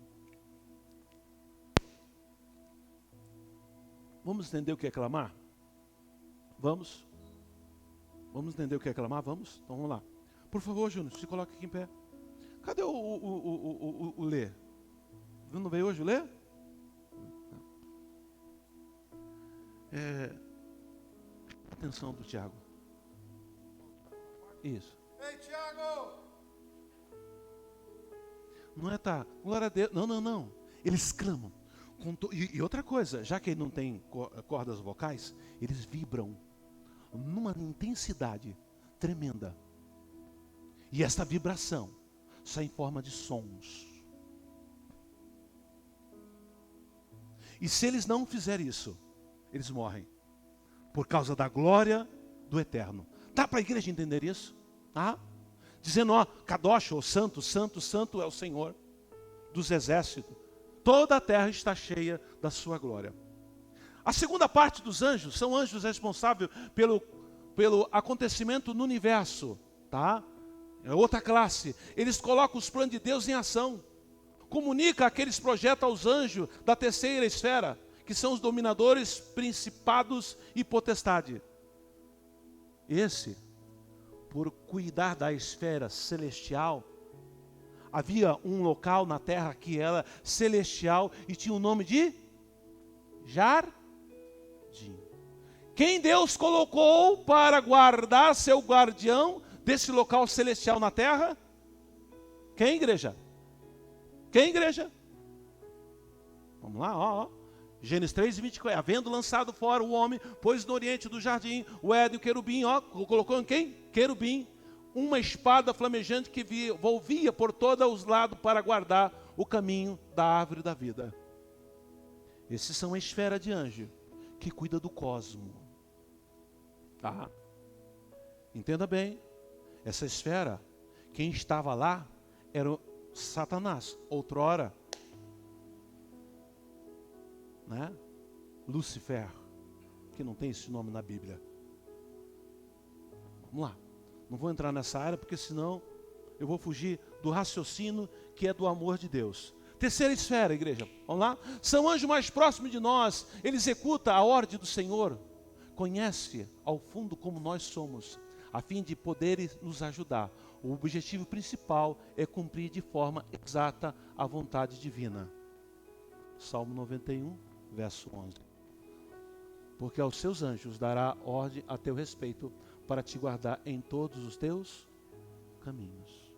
Vamos entender o que é clamar? Vamos? Vamos entender o que é clamar? Vamos? Então vamos lá. Por favor, Júnior, se coloque aqui em pé. Cadê o Lê? Não veio hoje o Lê? Atenção do Tiago. Isso. Ei, Tiago! Não é tá, glória a Deus. Não. Eles clamam. E outra coisa, já que ele não tem cordas vocais, eles vibram numa intensidade tremenda. E esta vibração sai em forma de sons. E se eles não fizerem isso, eles morrem. Por causa da glória do Eterno. Dá para a igreja entender isso? Dizendo, Kadosh, ou santo, santo, santo é o Senhor dos exércitos. Toda a terra está cheia da sua glória. A segunda parte dos anjos são anjos responsáveis pelo acontecimento no universo, tá? É outra classe. Eles colocam os planos de Deus em ação. Comunica aqueles projetos aos anjos da terceira esfera, que são os dominadores, principados e potestade. Esse, por cuidar da esfera celestial, havia um local na terra que era celestial e tinha o nome de Jardim. Quem Deus colocou para guardar seu guardião desse local celestial na terra? Quem, igreja? Quem, igreja? Vamos lá, Gênesis 3, 24. Havendo lançado fora o homem, pôs no oriente do jardim o Éden, o querubim, colocou em quem? Querubim. Uma espada flamejante que volvia por todos os lados para guardar o caminho da árvore da vida. Esses são a esfera de anjo que cuida do cosmo. Tá? Entenda bem, essa esfera, quem estava lá era o Satanás, outrora, né? Lúcifer, que não tem esse nome na Bíblia. Vamos lá. Não vou entrar nessa área, porque senão eu vou fugir do raciocínio que é do amor de Deus. Terceira esfera, igreja. Vamos lá? São anjos mais próximos de nós. Ele executa a ordem do Senhor. Conhece ao fundo como nós somos, a fim de poderem nos ajudar. O objetivo principal é cumprir de forma exata a vontade divina. Salmo 91, verso 11. Porque aos seus anjos dará ordem a teu respeito, para te guardar em todos os teus caminhos.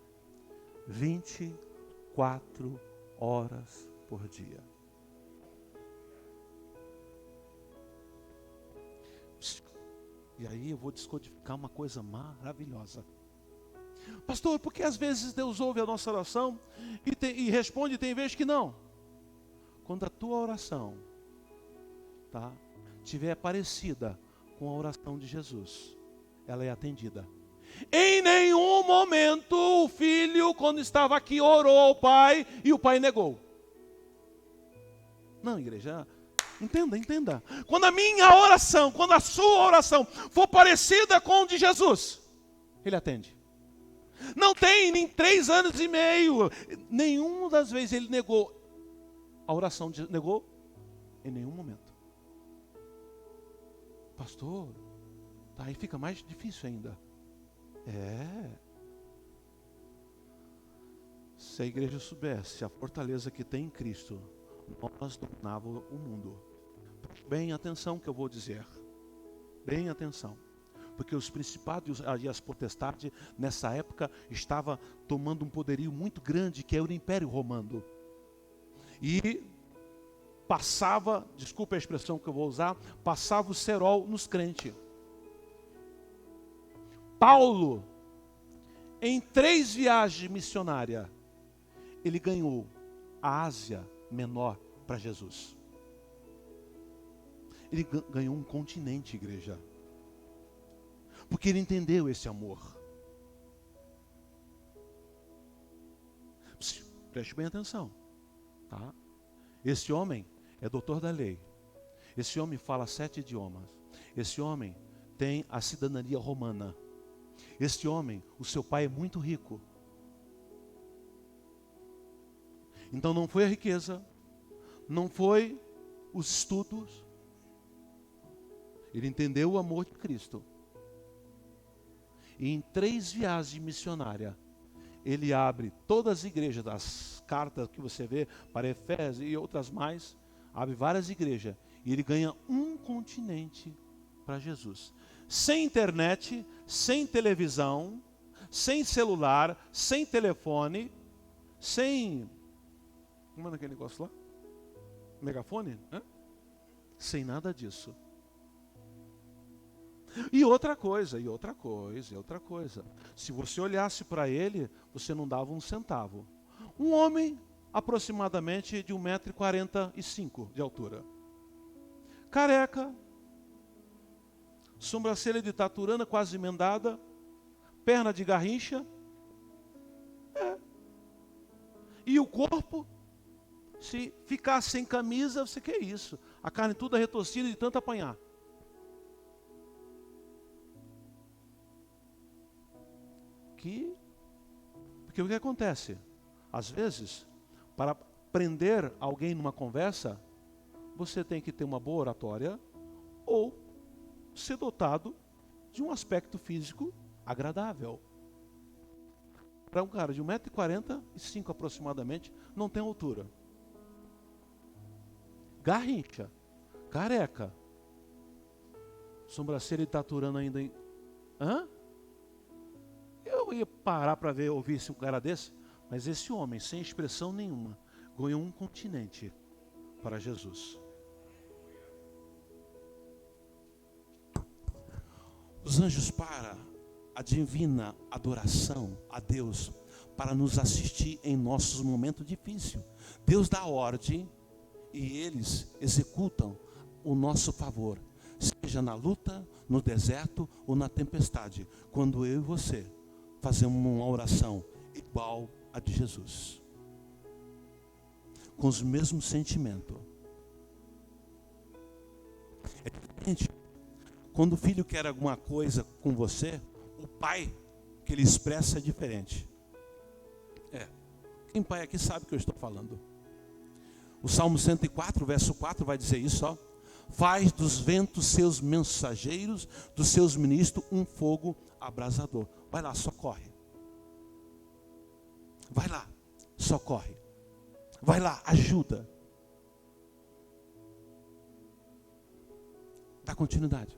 24 horas por dia. E aí eu vou descodificar uma coisa maravilhosa. Pastor, porque às vezes Deus ouve a nossa oração e responde, tem vezes que não. Quando a tua oração, tá, tiver parecida com a oração de Jesus, ela é atendida. Em nenhum momento o filho, quando estava aqui, orou ao pai e o pai negou. Não, igreja, entenda. Quando a minha oração, quando a sua oração for parecida com a de Jesus, ele atende. Não tem nem 3 anos e meio, nenhuma das vezes ele negou a oração, negou em nenhum momento. Pastor, tá, aí fica mais difícil ainda. Se a igreja soubesse a fortaleza que tem em Cristo, nós dominávamos o mundo. Bem atenção que eu vou dizer. Bem atenção. Porque os principados e as potestades, nessa época, estavam tomando um poderio muito grande, que era o Império Romano. E passava, desculpa a expressão que eu vou usar, passava o cerol nos crentes. Paulo, em 3 viagens missionárias, ele ganhou a Ásia Menor para Jesus. Ele ganhou um continente, igreja. Porque ele entendeu esse amor. Preste bem atenção. Tá? Esse homem é doutor da lei. Esse homem fala 7 idiomas. Esse homem tem a cidadania romana. Esse homem, o seu pai é muito rico. Então não foi a riqueza, não foi os estudos. Ele entendeu o amor de Cristo. E em 3 viagens missionárias, ele abre todas as igrejas, das cartas que você vê, para Efésios e outras mais, abre várias igrejas. E ele ganha um continente para Jesus. Sem internet, sem televisão, sem celular, sem telefone, sem... Como é aquele negócio lá? Megafone? Hã? Sem nada disso. E outra coisa. Se você olhasse para ele, você não dava um centavo. Um homem aproximadamente de 1,45 m de altura. Careca. Sobrancelha de taturana quase emendada. Perna de garrincha. E o corpo, se ficar sem camisa, você quer isso? A carne toda retorcida de tanto apanhar. Porque o que acontece? Às vezes, para prender alguém numa conversa, você tem que ter uma boa oratória ou ser dotado de um aspecto físico agradável. Para um cara de 1,45 m aproximadamente, não tem altura. Garrincha, careca, sobrancelha e taturana ainda em... Hã? Eu ia parar para ouvir um cara desse, mas esse homem, sem expressão nenhuma, ganhou um continente para Jesus. Os anjos para a divina adoração a Deus, para nos assistir em nossos momentos difíceis. Deus dá ordem e eles executam o nosso favor, seja na luta, no deserto ou na tempestade, quando eu e você fazemos uma oração igual a de Jesus, com os mesmos sentimentos. É diferente. Quando o filho quer alguma coisa com você, o pai que ele expressa é diferente. Quem pai aqui sabe o que eu estou falando. O Salmo 104, verso 4 vai dizer isso, ó. Faz dos ventos seus mensageiros, dos seus ministros um fogo abrasador. Vai lá, socorre. Vai lá, socorre. Vai lá, ajuda. Dá continuidade.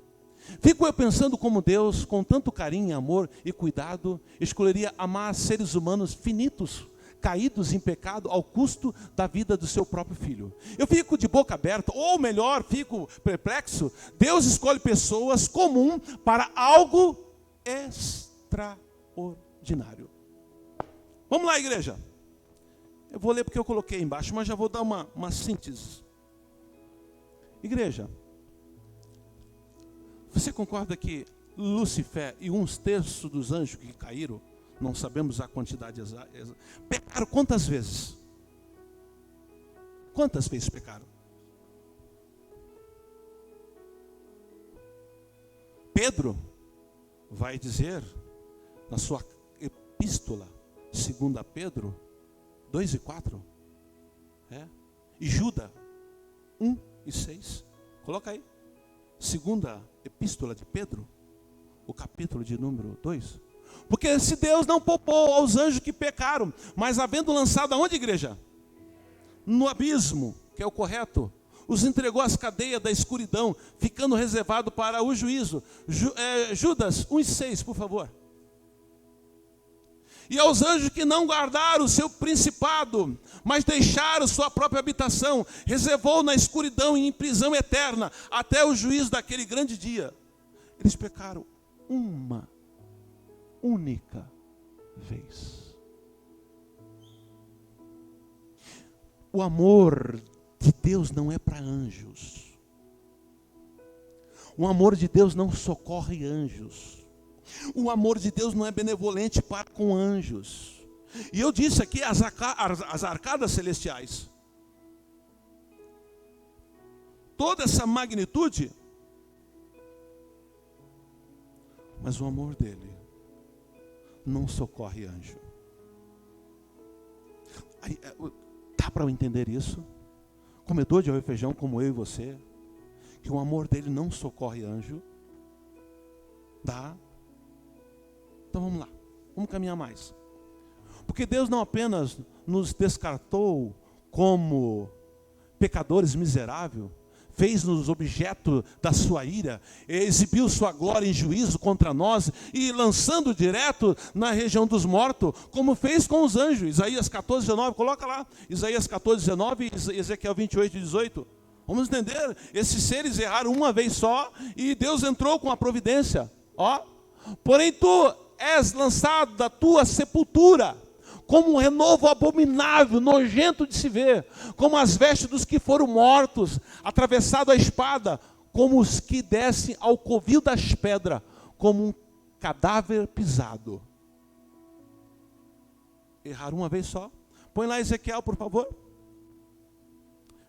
Fico eu pensando como Deus, com tanto carinho, amor e cuidado, escolheria amar seres humanos finitos, caídos em pecado, ao custo da vida do seu próprio filho. Eu fico de boca aberta, ou melhor, fico perplexo. Deus escolhe pessoas comuns para algo extraordinário. Vamos lá, igreja. Eu vou ler porque eu coloquei embaixo, mas já vou dar uma síntese. Igreja, você concorda que Lúcifer e 1/3 dos anjos que caíram, não sabemos a quantidade exata, pecaram quantas vezes? Quantas vezes pecaram? Pedro vai dizer na sua epístola, 2 Pedro 2:4, e Judas 1:6, coloca aí, 2ª epístola de Pedro, o capítulo de número 2. Porque se Deus não poupou aos anjos que pecaram, mas havendo lançado aonde, igreja? No abismo, que é o correto, os entregou às cadeias da escuridão, ficando reservado para o juízo. Judas 1:6, por favor. E aos anjos que não guardaram o seu principado, mas deixaram sua própria habitação, reservou na escuridão e em prisão eterna, até o juízo daquele grande dia. Eles pecaram uma única vez. O amor de Deus não é para anjos. O amor de Deus não socorre anjos. O amor de Deus não é benevolente para com anjos. E eu disse aqui as arcadas celestiais. Toda essa magnitude, mas o amor dele não socorre anjo. Dá para eu entender isso? Comedor de arroz e feijão como eu e você, que o amor dele não socorre anjo? Dá? Então vamos lá, vamos caminhar mais. Porque Deus não apenas nos descartou como pecadores miseráveis, fez-nos objeto da sua ira, exibiu sua glória em juízo contra nós e lançando direto na região dos mortos, como fez com os anjos. Isaías 14, 19, coloca lá. Isaías 14, 19 e Ezequiel 28, 18. Vamos entender, esses seres erraram uma vez só e Deus entrou com a providência. Porém tu és lançado da tua sepultura, como um renovo abominável, nojento de se ver, como as vestes dos que foram mortos, atravessado a espada, como os que descem ao covil das pedras, como um cadáver pisado. Erraram uma vez só. Põe lá Ezequiel, por favor.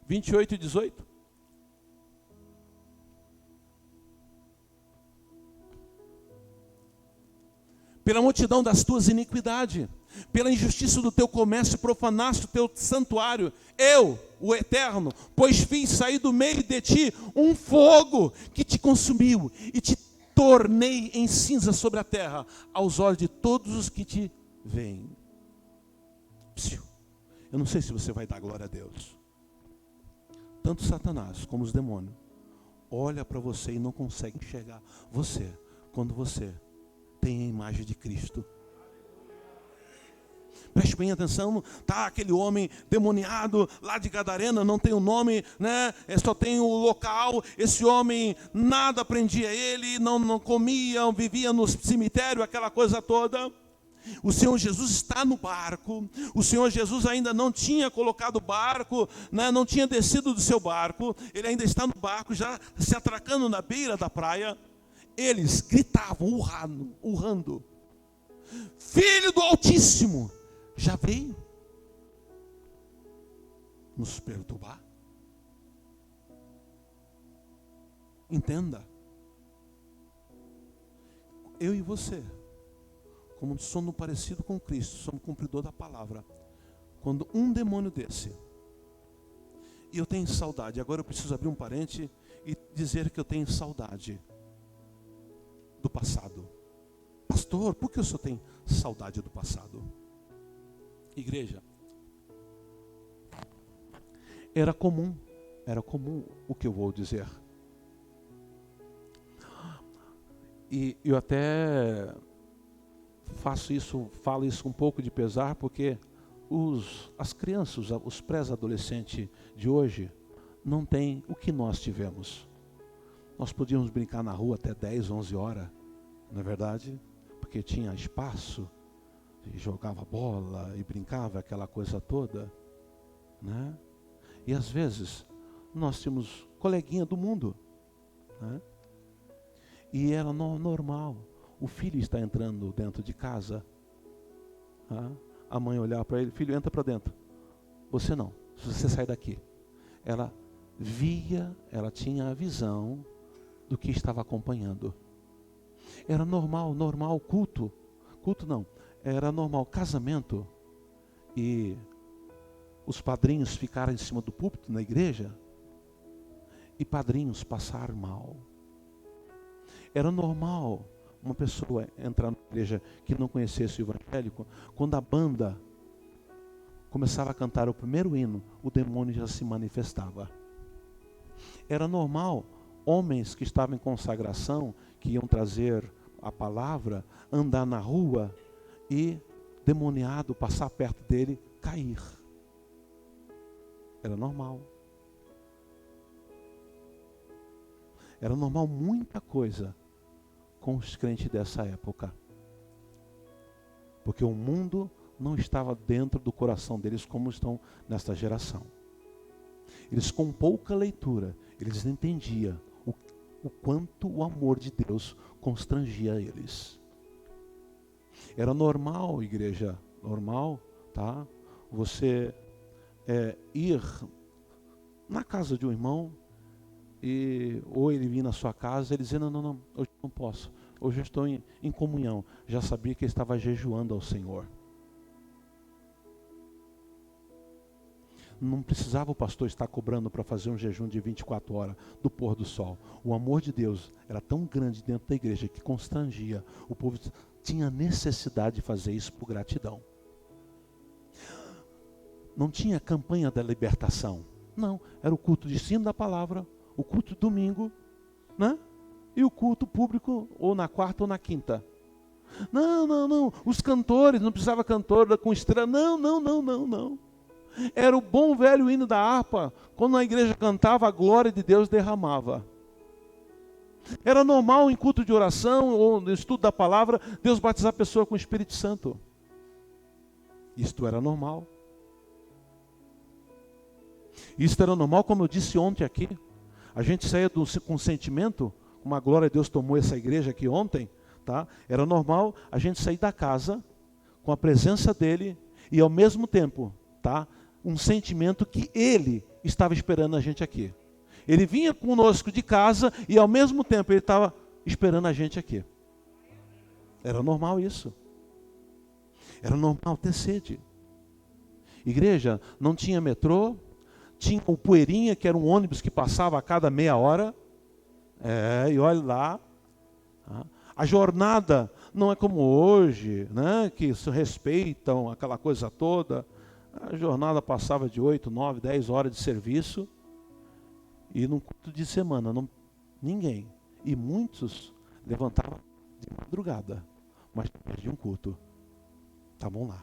28 e 18. Pela multidão das tuas iniquidades, pela injustiça do teu comércio, profanaste o teu santuário. Eu, o Eterno, pois fiz sair do meio de ti um fogo que te consumiu e te tornei em cinza sobre a terra, aos olhos de todos os que te veem. Eu não sei se você vai dar glória a Deus. Tanto Satanás como os demônios olha para você e não consegue enxergar você quando você tem a imagem de Cristo. Preste bem atenção, tá aquele homem demoniado lá de Gadarena, não tem o nome, né? Só tem o local. Esse homem, nada prendia ele, não comia, vivia no cemitério, aquela coisa toda. O Senhor Jesus está no barco. O Senhor Jesus ainda não tinha colocado o barco, né? Não tinha descido do seu barco. Ele ainda está no barco, já se atracando na beira da praia. Eles gritavam, urrando: Filho do Altíssimo, já veio nos perturbar? Entenda, eu e você, como somos parecidos com Cristo, somos cumpridor da palavra. Quando um demônio desse, e eu tenho saudade, agora eu preciso abrir um parente e dizer que eu tenho saudade do passado. Pastor, por que o senhor tem saudade do passado? Igreja, era comum o que eu vou dizer. E eu até falo isso com um pouco de pesar, porque as crianças, os pré-adolescentes de hoje, não têm o que nós tivemos. Nós podíamos brincar na rua até 10, 11 horas, não é verdade? Porque tinha espaço, e jogava bola e brincava, aquela coisa toda, né? E às vezes nós tínhamos coleguinha do mundo, né? E era normal, o filho está entrando dentro de casa, tá? A mãe olhava para ele: filho, entra para dentro. Você não, você sai daqui. Ela tinha a visão do que estava acompanhando. Era normal culto não, era normal casamento, e os padrinhos ficaram em cima do púlpito na igreja, e padrinhos passaram mal. Era normal uma pessoa entrar na igreja que não conhecesse o evangélico, quando a banda começava a cantar o primeiro hino, o demônio já se manifestava. Era normal homens que estavam em consagração, que iam trazer a palavra, andar na rua e demoniado passar perto dele, cair. Era normal. Era normal muita coisa com os crentes dessa época. Porque o mundo não estava dentro do coração deles como estão nesta geração. Eles, com pouca leitura, eles entendiam o quanto o amor de Deus constrangia eles. Era normal, igreja, normal, tá? Você ir na casa de um irmão, ou ele vir na sua casa, ele dizer, não, hoje não posso, hoje eu estou em comunhão. Já sabia que ele estava jejuando ao Senhor. Não precisava o pastor estar cobrando para fazer um jejum de 24 horas do pôr do sol. O amor de Deus era tão grande dentro da igreja que constrangia. O povo tinha necessidade de fazer isso por gratidão. Não tinha campanha da libertação. Não, era o culto de ensino da palavra, o culto de domingo, né? E o culto público ou na quarta ou na quinta. Não. Os cantores, não precisava cantor com estrela. Não. Era o bom velho hino da harpa. Quando a igreja cantava, a glória de Deus derramava. Era normal em culto de oração ou no estudo da palavra, Deus batizar a pessoa com o Espírito Santo. Isto era normal. Isto era normal, como eu disse ontem aqui. A gente saía com sentimento, como a glória de Deus tomou essa igreja aqui ontem, tá? Era normal a gente sair da casa com a presença dele e ao mesmo tempo, tá? Um sentimento que ele estava esperando a gente aqui. Ele vinha conosco de casa e ao mesmo tempo ele estava esperando a gente aqui. Era normal isso. Era normal ter sede. Igreja, não tinha metrô, tinha o Poeirinha, que era um ônibus que passava a cada meia hora. E olha lá. A jornada não é como hoje, né, que se respeitam aquela coisa toda. A jornada passava de 8, 9, 10 horas de serviço. E num culto de semana, ninguém. E muitos levantavam de madrugada, mas perdiam um culto. Estavam lá.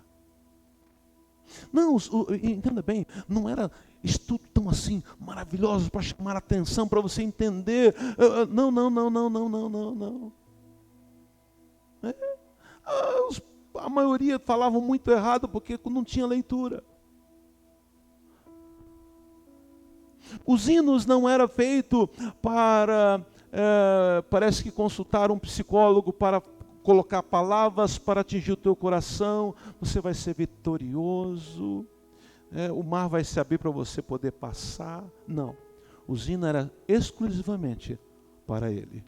Não, entenda bem, não era estudo tão assim maravilhoso para chamar a atenção, para você entender. Não. A maioria falavam muito errado porque não tinha leitura. Os hinos não eram feitos para, parece que consultar um psicólogo para colocar palavras para atingir o teu coração. Você vai ser vitorioso. O mar vai se abrir para você poder passar. Não. Os hinos eram exclusivamente para ele.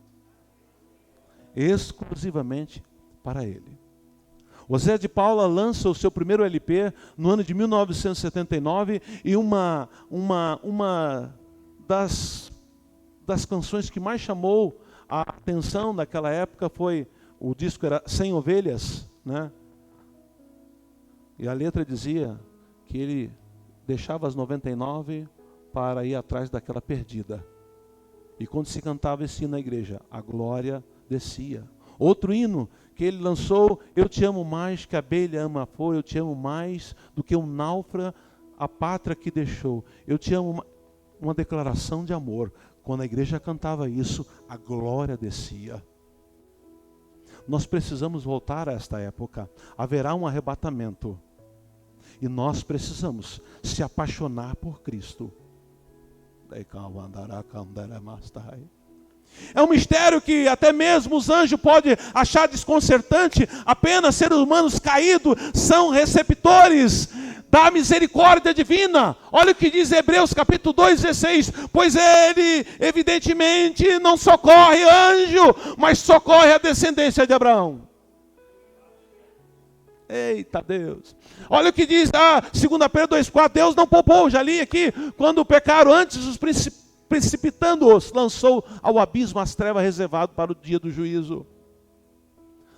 Exclusivamente para ele. O Zé de Paula lança o seu primeiro LP no ano de 1979 e uma das canções que mais chamou a atenção naquela época foi, o disco era 100 Ovelhas, né? E a letra dizia que ele deixava as 99 para ir atrás daquela perdida. E quando se cantava esse hino na igreja, a glória descia. Outro hino que ele lançou, eu te amo mais que a abelha ama a flor, eu te amo mais do que um náufrago a pátria que deixou. Eu te amo, uma declaração de amor. Quando a igreja cantava isso, a glória descia. Nós precisamos voltar a esta época. Haverá um arrebatamento. E nós precisamos se apaixonar por Cristo. É um mistério que até mesmo os anjos podem achar desconcertante. Apenas seres humanos caídos são receptores da misericórdia divina. Olha o que diz Hebreus capítulo 2, 16. Pois ele evidentemente não socorre anjo, mas socorre a descendência de Abraão. Eita Deus. Olha o que diz 2 Pedro 2,4. Deus não poupou, já li aqui, quando pecaram antes os precipitando-os, lançou ao abismo as trevas reservadas para o dia do juízo.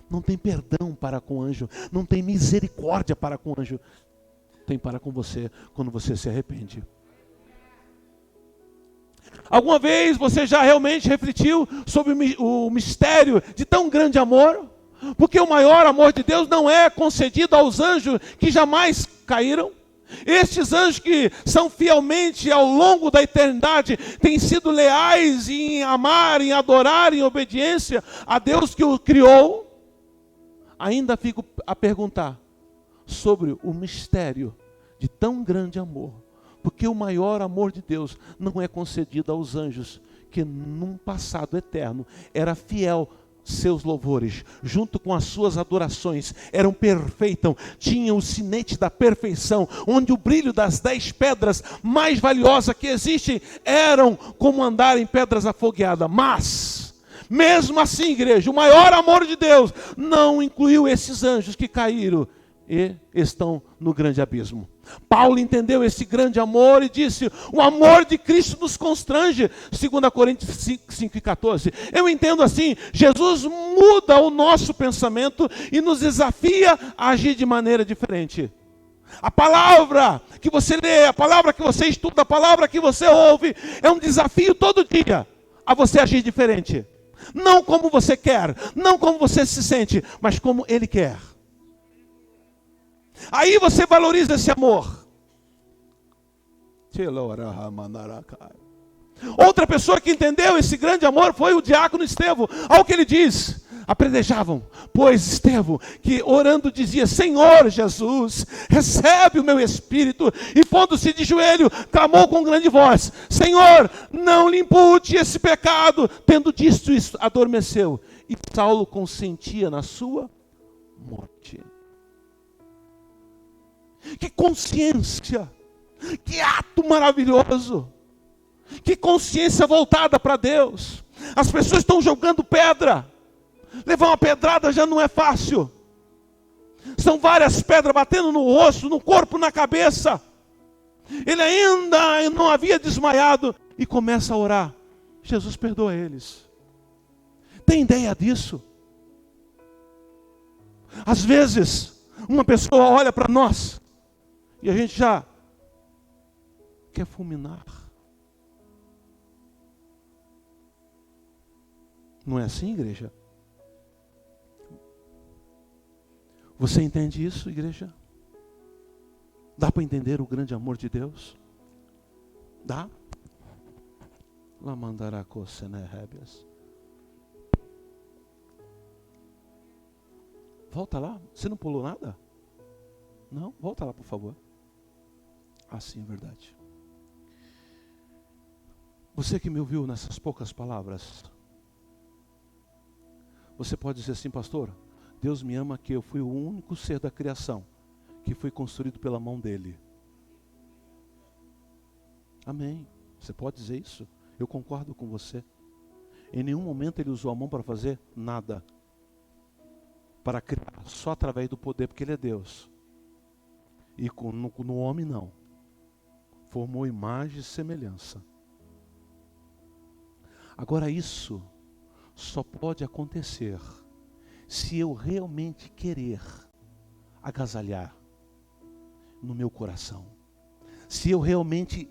Não tem perdão para com o anjo, não tem misericórdia para com o anjo. Tem para com você quando você se arrepende. Alguma vez você já realmente refletiu sobre o mistério de tão grande amor? Porque o maior amor de Deus não é concedido aos anjos que jamais caíram. Estes anjos que são fielmente ao longo da eternidade, têm sido leais em amar, em adorar, em obediência a Deus que o criou. Ainda fico a perguntar sobre o mistério de tão grande amor. Porque o maior amor de Deus não é concedido aos anjos que num passado eterno era fiel, seus louvores, junto com as suas adorações, eram perfeitas, tinham o sinete da perfeição, onde o brilho das 10 pedras mais valiosas que existem, eram como andar em pedras afogueadas. Mas, mesmo assim, igreja, o maior amor de Deus não incluiu esses anjos que caíram e estão no grande abismo. Paulo entendeu esse grande amor e disse: o amor de Cristo nos constrange, 2 Coríntios 5:14. Eu entendo assim, Jesus muda o nosso pensamento e nos desafia a agir de maneira diferente. A palavra que você lê, a palavra que você estuda, a palavra que você ouve, é um desafio todo dia a você agir diferente. Não como você quer, não como você se sente, mas como Ele quer. Aí você valoriza esse amor. Outra pessoa que entendeu esse grande amor foi o diácono Estevão. Olha o que ele diz: apredejavam, pois Estevão, que orando dizia: Senhor Jesus, recebe o meu espírito, e pondo-se de joelho, clamou com grande voz: Senhor, não lhe impute esse pecado. Tendo dito isso, adormeceu, e Saulo consentia na sua morte. Que consciência, que ato maravilhoso, que consciência voltada para Deus. As pessoas estão jogando pedra, levar uma pedrada já não é fácil, são várias pedras batendo no rosto, no corpo, na cabeça. Ele ainda não havia desmaiado e começa a orar: Jesus, perdoa eles. Tem ideia disso? Às vezes uma pessoa olha para nós e a gente já quer fulminar. Não é assim, igreja? Você entende isso, igreja? Dá para entender o grande amor de Deus? Dá? Volta lá. Você não pulou nada? Não? Volta lá, por favor. Assim é verdade. Você que me ouviu nessas poucas palavras, você pode dizer assim: pastor, Deus me ama que eu fui o único ser da criação que foi construído pela mão dele. Amém. Você pode dizer isso? Eu concordo com você. Em nenhum momento ele usou a mão para fazer nada, para criar, só através do poder, porque ele é Deus. E no homem não. Formou imagem e semelhança. Agora isso só pode acontecer se eu realmente querer agasalhar no meu coração. Se eu realmente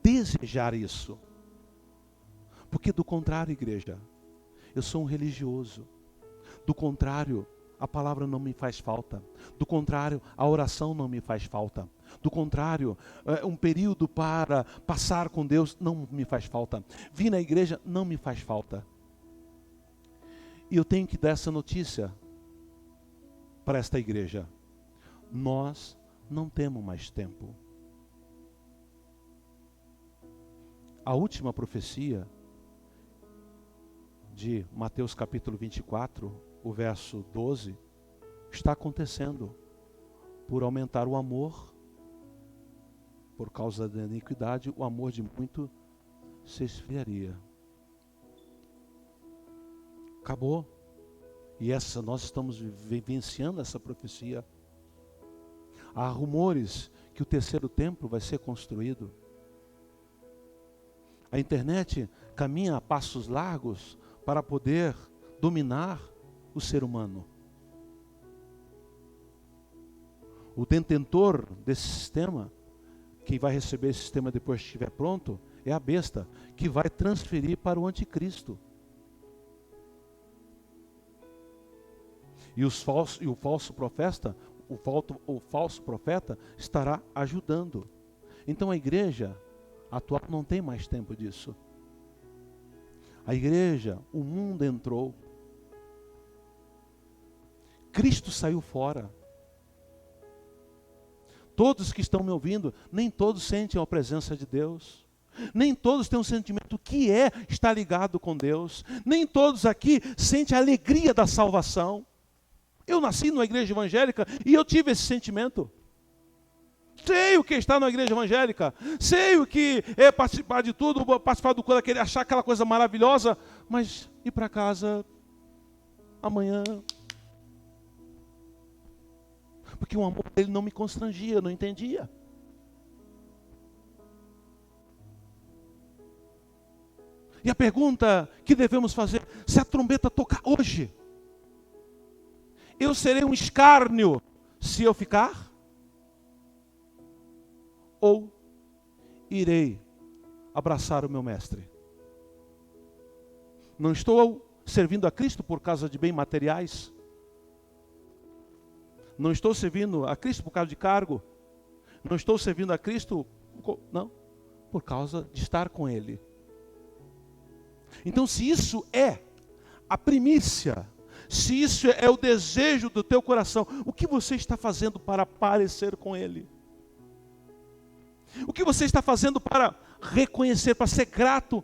desejar isso. Porque do contrário, igreja, eu sou um religioso. Do contrário, a palavra não me faz falta. Do contrário, a oração não me faz falta. Do contrário, um período para passar com Deus não me faz falta. Vir na igreja não me faz falta. E eu tenho que dar essa notícia para esta igreja: nós não temos mais tempo. A última profecia de Mateus capítulo 24, o verso 12, está acontecendo por aumentar o amor. Por causa da iniquidade, o amor de muito se esfriaria. Acabou. E nós estamos vivenciando essa profecia. Há rumores que o terceiro templo vai ser construído. A internet caminha a passos largos para poder dominar o ser humano. O detentor desse sistema, quem vai receber esse sistema depois que estiver pronto, é a besta, que vai transferir para o anticristo. E o falso profeta estará ajudando. Então a igreja atual não tem mais tempo disso. A igreja, o mundo entrou. Cristo saiu fora. Todos que estão me ouvindo, nem todos sentem a presença de Deus. Nem todos têm um sentimento que é estar ligado com Deus. Nem todos aqui sentem a alegria da salvação. Eu nasci numa igreja evangélica e eu tive esse sentimento. Sei o que é estar na igreja evangélica. Sei o que é participar de tudo, participar do culto, querer achar aquela coisa maravilhosa, mas ir para casa amanhã. Porque o amor dele não me constrangia, eu não entendia. E a pergunta que devemos fazer: se a trombeta tocar hoje, eu serei um escárnio se eu ficar? Ou irei abraçar o meu mestre? Não estou servindo a Cristo por causa de bens materiais. Não estou servindo a Cristo por causa de cargo. Não estou servindo a Cristo, não, por causa de estar com Ele. Então, se isso é a primícia, se isso é o desejo do teu coração, o que você está fazendo para parecer com Ele? O que você está fazendo para reconhecer, para ser grato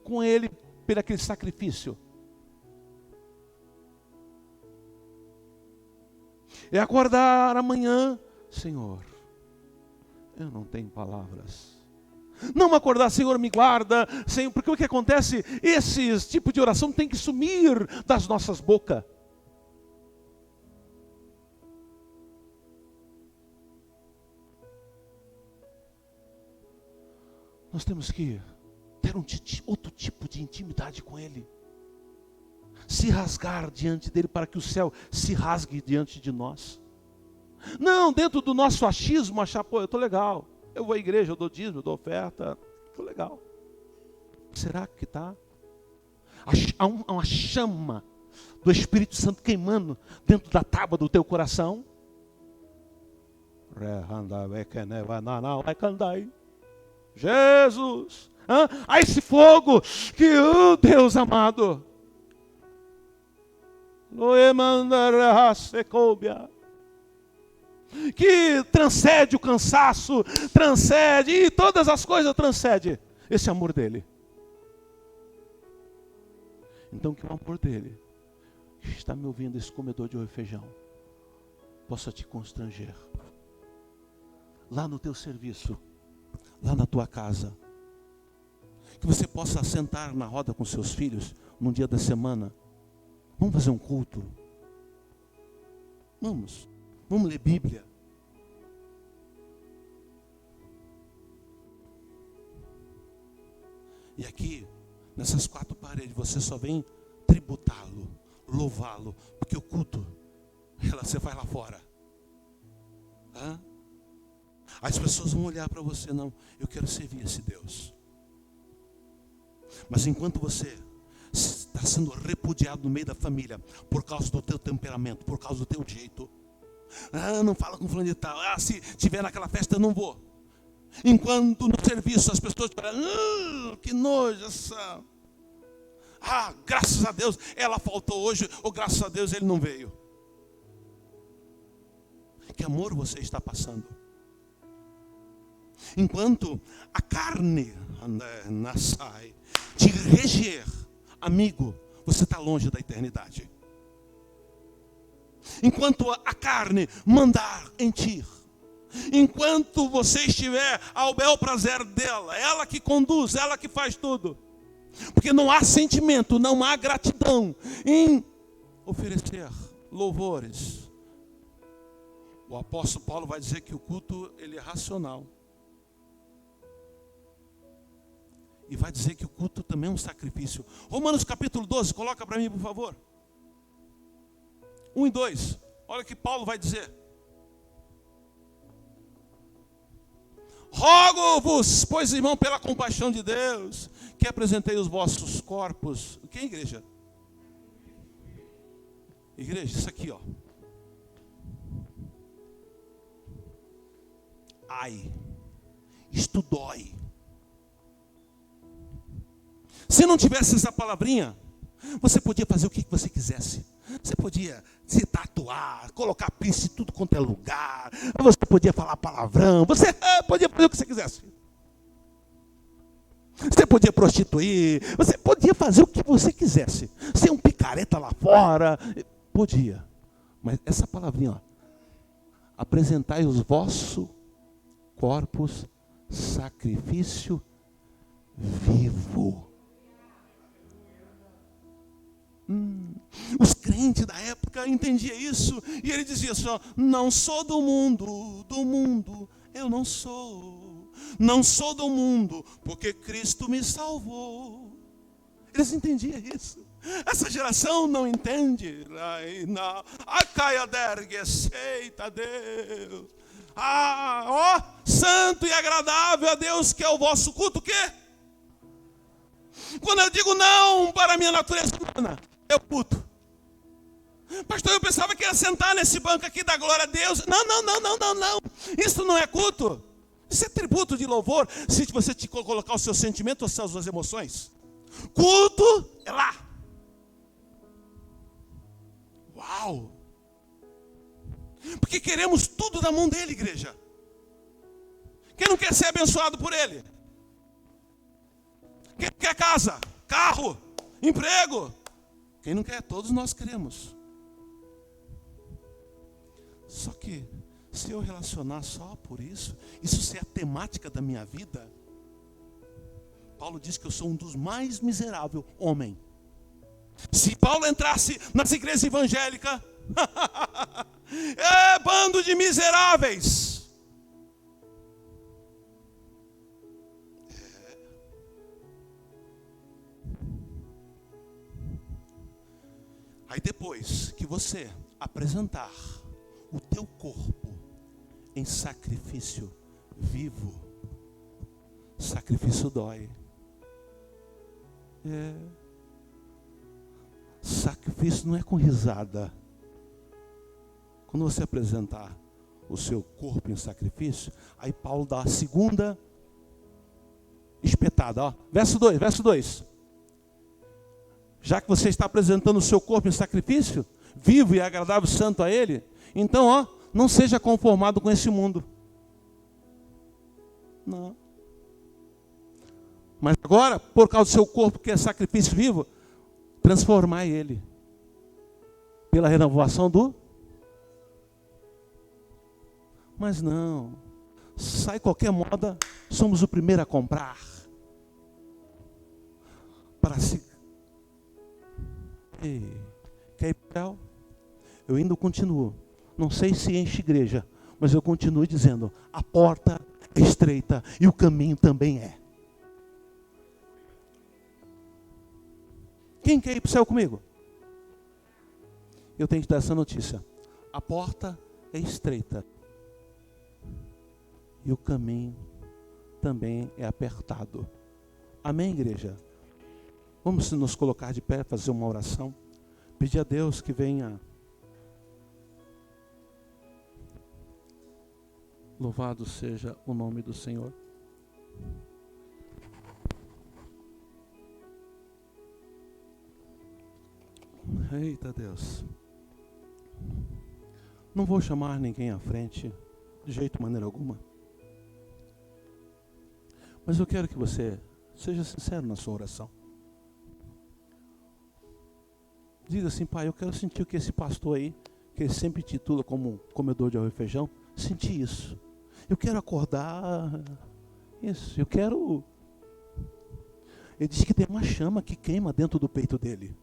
com Ele por aquele sacrifício? É acordar amanhã, Senhor, eu não tenho palavras. Não acordar, Senhor, me guarda, Senhor, porque o que acontece? Esse tipo de oração tem que sumir das nossas bocas. Nós temos que ter outro tipo de intimidade com Ele. Se rasgar diante dEle para que o céu se rasgue diante de nós. Não dentro do nosso achismo achar, pô, eu estou legal. Eu vou à igreja, eu dou dízimo, eu dou oferta. Estou legal. Será que está? Há uma chama do Espírito Santo queimando dentro da tábua do teu coração? Jesus! Há esse fogo que, Deus amado, que transcende o cansaço, transcende, e todas as coisas transcende esse amor dele. Então que o amor dele, que está me ouvindo, esse comedor de arroz e feijão, possa te constranger. Lá no teu serviço, lá na tua casa. Que você possa sentar na roda com seus filhos, num dia da semana. Vamos fazer um culto. Vamos ler Bíblia. E aqui, nessas 4 paredes, você só vem tributá-lo, louvá-lo, porque o culto, você vai lá fora. As pessoas vão olhar para você, não, eu quero servir esse Deus. Mas enquanto você está sendo repudiado no meio da família, por causa do teu temperamento, por causa do teu jeito, não fala com fulano de tal, se tiver naquela festa eu não vou. Enquanto no serviço as pessoas falam, que nojo essa. Graças a Deus ela faltou hoje, ou graças a Deus ele não veio. Que amor você está passando? Enquanto a carne nasce te reger, amigo, você está longe da eternidade. Enquanto a carne mandar em ti, enquanto você estiver ao bel prazer dela, ela que conduz, ela que faz tudo, porque não há sentimento, não há gratidão em oferecer louvores. O apóstolo Paulo vai dizer que o culto ele é racional. E vai dizer que o culto também é um sacrifício. Romanos capítulo 12, coloca para mim por favor. 1 e 2, olha o que Paulo vai dizer. Rogo-vos, pois irmão, pela compaixão de Deus, que apresentei os vossos corpos. O que é igreja? Igreja, isso aqui, ó. Ai, isto dói. Se não tivesse essa palavrinha, você podia fazer o que você quisesse. Você podia se tatuar, colocar piercing em tudo quanto é lugar. Você podia falar palavrão. Você podia fazer o que você quisesse. Você podia prostituir, você podia fazer o que você quisesse. Ser um picareta lá fora, podia. Mas essa palavrinha, ó, apresentai os vossos corpos sacrifício vivo. Os crentes da época entendiam isso, e ele dizia assim, ó, não sou do mundo eu não sou. Não sou do mundo, porque Cristo me salvou. Eles entendiam isso. Essa geração não entende. A caia dergue, aceita Deus. Santo e agradável a Deus, que é o vosso culto, o quê? Quando eu digo não para a minha natureza humana, é o culto. Pastor, eu pensava que ia sentar nesse banco aqui da glória a Deus. Não. Isso não é culto. Isso é tributo de louvor. Se você te colocar o seu sentimento, as suas emoções. Culto é lá. Uau! Porque queremos tudo da mão dele, igreja. Quem não quer ser abençoado por ele? Quem não quer casa, carro, emprego? Quem não quer? Todos nós queremos. Só que, se eu relacionar só por isso ser a temática da minha vida, Paulo diz que eu sou um dos mais miseráveis homens. Se Paulo entrasse nas igrejas evangélicas, é bando de miseráveis. Aí depois que você apresentar o teu corpo em sacrifício vivo, sacrifício dói. Sacrifício não é com risada. Quando você apresentar o seu corpo em sacrifício, aí Paulo dá a segunda espetada, ó. Verso 2. Já que você está apresentando o seu corpo em sacrifício, vivo e agradável, santo a ele, então, ó, não seja conformado com esse mundo. Não. Mas agora, por causa do seu corpo, que é sacrifício vivo, transformar ele pela renovação do... Mas não, sai qualquer moda, somos o primeiro a comprar. Para se... Quer ir para o céu? Eu ainda continuo. Não sei se enche igreja, mas eu continuo dizendo, a porta é estreita e o caminho também é. Quem quer ir para o céu comigo? Eu tenho que dar essa notícia. A porta é estreita e o caminho também é apertado. Amém, igreja? Vamos nos colocar de pé, fazer uma oração. Pedir a Deus que venha. Louvado seja o nome do Senhor. Eita Deus. Não vou chamar ninguém à frente, de jeito, maneira alguma. Mas eu quero que você seja sincero na sua oração. Diga assim, pai, eu quero sentir o que esse pastor aí, que ele sempre titula como comedor de arroz e feijão, sentir isso. Eu quero acordar, isso, eu quero... Ele diz que tem uma chama que queima dentro do peito dele.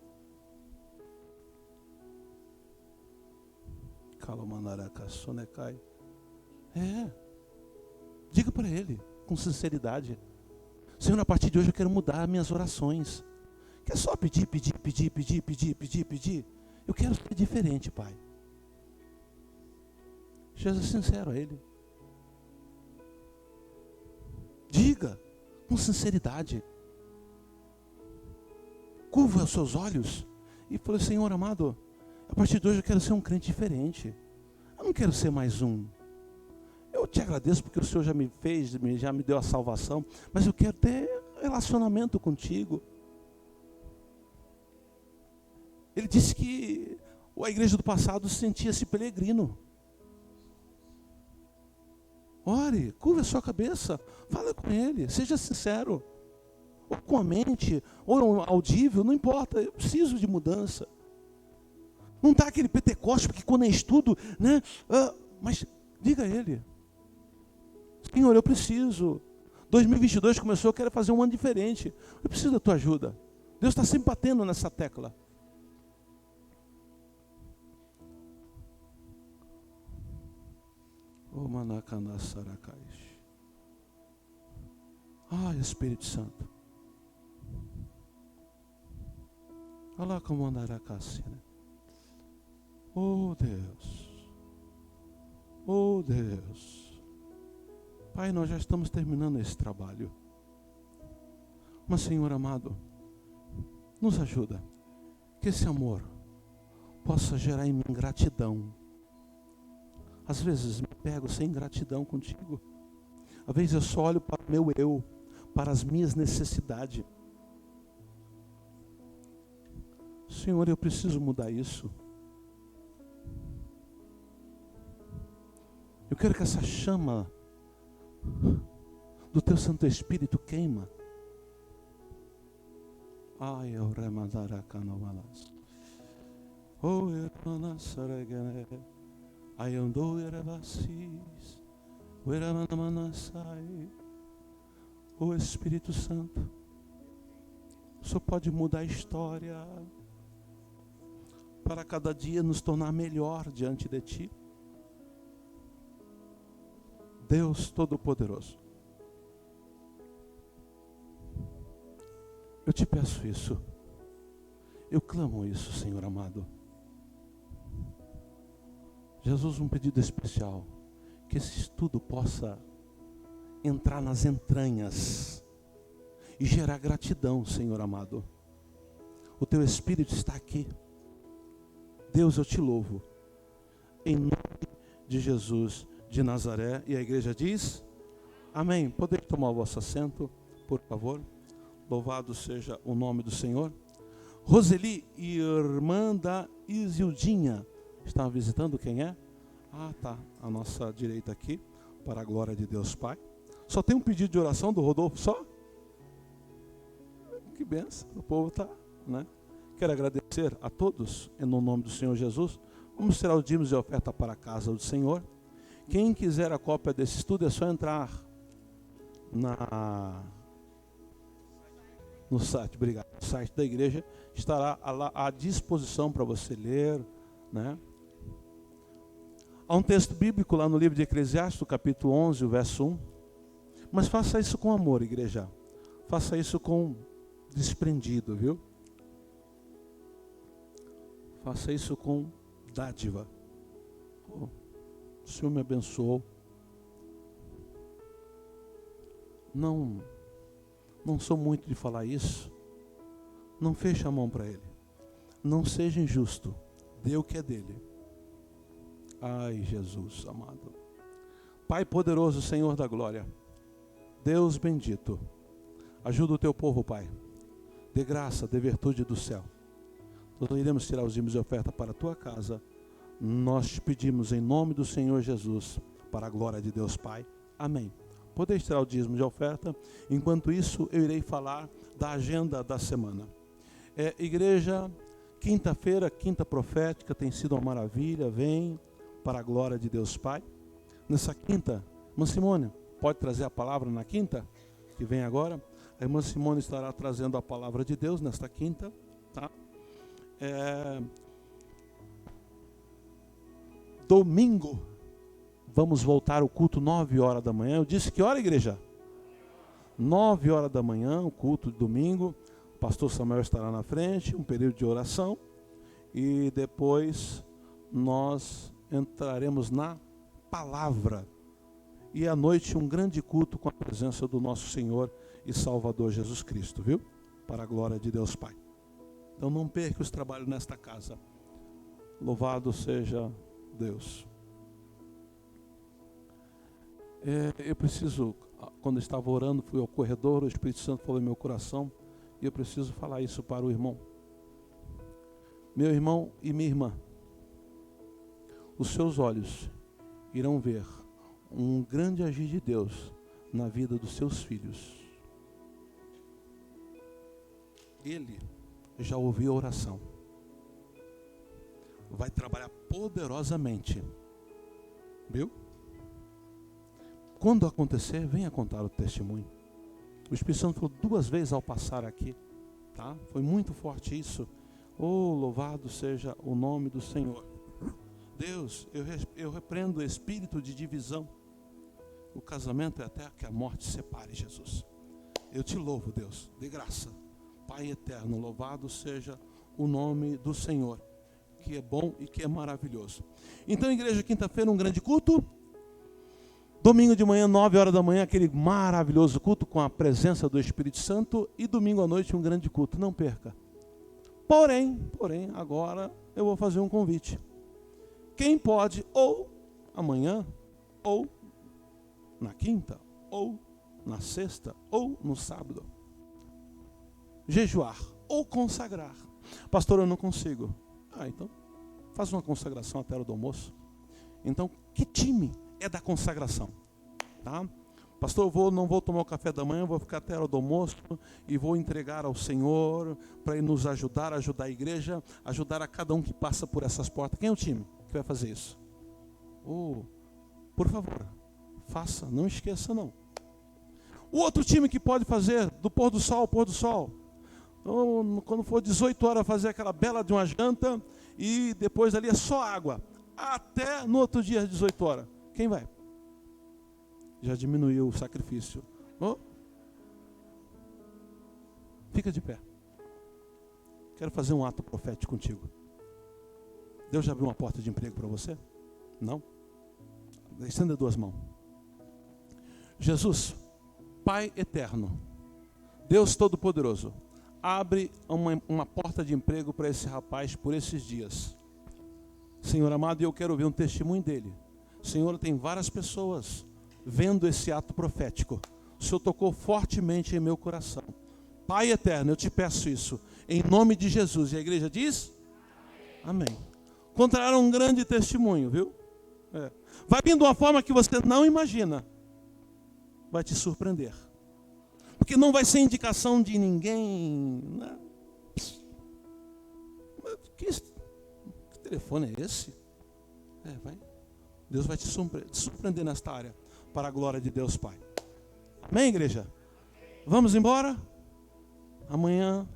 Diga para ele, com sinceridade. Senhor, a partir de hoje eu quero mudar minhas orações. Quer só pedir. Eu quero ser diferente, pai. Seja sincero a ele. Diga, com sinceridade. Curva os seus olhos e fale, Senhor amado, a partir de hoje eu quero ser um crente diferente. Eu não quero ser mais um. Eu te agradeço porque o Senhor já me fez, já me deu a salvação, mas eu quero ter relacionamento contigo. Ele disse que a igreja do passado sentia-se peregrino. Ore, curva a sua cabeça, fala com ele, seja sincero. ou com a mente, ou audível, não importa, eu preciso de mudança. Não está aquele Pentecoste, porque quando é estudo, né? Mas diga a Ele: Senhor, eu preciso. 2022 começou, eu quero fazer um ano diferente. Eu preciso da tua ajuda. Deus está sempre batendo nessa tecla. Espírito Santo. Olha lá como andará a Cassina. Oh Deus. Oh Deus. Pai, nós já estamos terminando esse trabalho. Mas, Senhor amado, nos ajuda. Que esse amor possa gerar em mim gratidão. Às vezes me pego sem gratidão contigo. Às vezes eu só olho para o meu eu, para as minhas necessidades. Senhor, eu preciso mudar isso. Eu quero que essa chama do Teu Santo Espírito queima. Ai, eu remandaracanovalas. Oh, eu I ando erevacis, ueramanamansai. O Espírito Santo, o Senhor pode mudar a história para cada dia nos tornar melhor diante de Ti. Deus Todo-Poderoso, eu te peço isso, eu clamo isso, Senhor amado. Jesus, um pedido especial, que esse estudo possa entrar nas entranhas e gerar gratidão, Senhor amado. O Teu Espírito está aqui. Deus, eu te louvo, em nome de Jesus de Nazaré. E a igreja diz: amém. Podeis tomar o vosso assento, por favor. Louvado seja o nome do Senhor. Roseli, irmã da Isildinha, estava visitando, quem é? Ah, tá, à nossa direita aqui, para a glória de Deus Pai. Só tem um pedido de oração do Rodolfo, só? Que benção, o povo está, né? Quero agradecer a todos, no nome do Senhor Jesus. Vamos tirar os dízimos e oferta para a casa do Senhor. Quem quiser a cópia desse estudo, é só entrar no site, obrigado, no site da igreja, estará lá à disposição para você ler, né? Há um texto bíblico lá no livro de Eclesiastes, capítulo 11, o verso 1. Mas faça isso com amor, igreja. Faça isso com desprendido, viu? Faça isso com dádiva. Oh, o Senhor me abençoou. Não sou muito de falar isso. Não feche a mão para Ele. Não seja injusto. Dê o que é dele. Ai, Jesus amado. Pai poderoso, Senhor da glória, Deus bendito, ajuda o teu povo, Pai. Dê graça, dê virtude do céu. Nós iremos tirar os dízimos de oferta para a tua casa. Nós te pedimos em nome do Senhor Jesus, para a glória de Deus Pai. Amém. Podeis tirar o dízimo de oferta. Enquanto isso, eu irei falar da agenda da semana. Igreja, quinta-feira, quinta profética, tem sido uma maravilha. Vem para a glória de Deus Pai. Nessa quinta, irmã Simone, pode trazer a palavra na quinta, que vem agora. A irmã Simone estará trazendo a palavra de Deus nesta quinta, tá? Domingo, vamos voltar ao culto 9 horas da manhã. Eu disse que hora, igreja? 9 horas da manhã, o culto de domingo. O pastor Samuel estará na frente, um período de oração. E depois nós entraremos na palavra. E à noite um grande culto com a presença do nosso Senhor e Salvador Jesus Cristo, viu? Para a glória de Deus Pai. Então não perca os trabalhos nesta casa. Louvado seja Deus. Eu preciso, quando eu estava orando, fui ao corredor, o Espírito Santo falou em meu coração, e eu preciso falar isso para o irmão. Meu irmão e minha irmã, os seus olhos irão ver um grande agir de Deus na vida dos seus filhos. Ele já ouviu a oração. Vai trabalhar poderosamente. Viu? Quando acontecer, venha contar o testemunho. O Espírito Santo falou 2 vezes ao passar aqui. Tá? Foi muito forte isso. Oh, louvado seja o nome do Senhor. Deus, eu repreendo o espírito de divisão. O casamento é até que a morte separe, Jesus. Eu te louvo, Deus, de graça. Pai eterno, louvado seja o nome do Senhor, que é bom e que é maravilhoso. Então, igreja, quinta-feira, um grande culto. Domingo de manhã, 9 horas da manhã, aquele maravilhoso culto com a presença do Espírito Santo. E domingo à noite, um grande culto. Não perca. Porém, agora eu vou fazer um convite. Quem pode, ou amanhã, ou na quinta, ou na sexta, ou no sábado, jejuar ou consagrar. Pastor, eu não consigo. Então, faz uma consagração até a hora do almoço. Então, que time é da consagração? Tá? Pastor, não vou tomar o café da manhã, vou ficar até a hora do almoço e vou entregar ao Senhor para Ele nos ajudar a igreja, ajudar a cada um que passa por essas portas. Quem é o time que vai fazer isso? Por favor, faça, não esqueça não. O outro time que pode fazer, do pôr do sol ao pôr do sol. Quando for 18 horas, fazer aquela bela de uma janta e depois ali é só água. Até no outro dia, às 18 horas. Quem vai? Já diminuiu o sacrifício. Fica de pé. Quero fazer um ato profético contigo. Deus já abriu uma porta de emprego para você? Não? Estenda 2 mãos. Jesus, Pai eterno, Deus Todo-Poderoso, abre uma porta de emprego para esse rapaz por esses dias. Senhor amado, eu quero ver um testemunho dele. Senhor, tem várias pessoas vendo esse ato profético. O Senhor tocou fortemente em meu coração. Pai eterno, eu te peço isso, em nome de Jesus. E a igreja diz? Amém. Contará um grande testemunho, viu? Vai vindo de uma forma que você não imagina. Vai te surpreender. Porque não vai ser indicação de ninguém. Né? Que telefone é esse? Deus vai te surpreender nesta área. Para a glória de Deus Pai. Amém, igreja? Vamos embora? Amanhã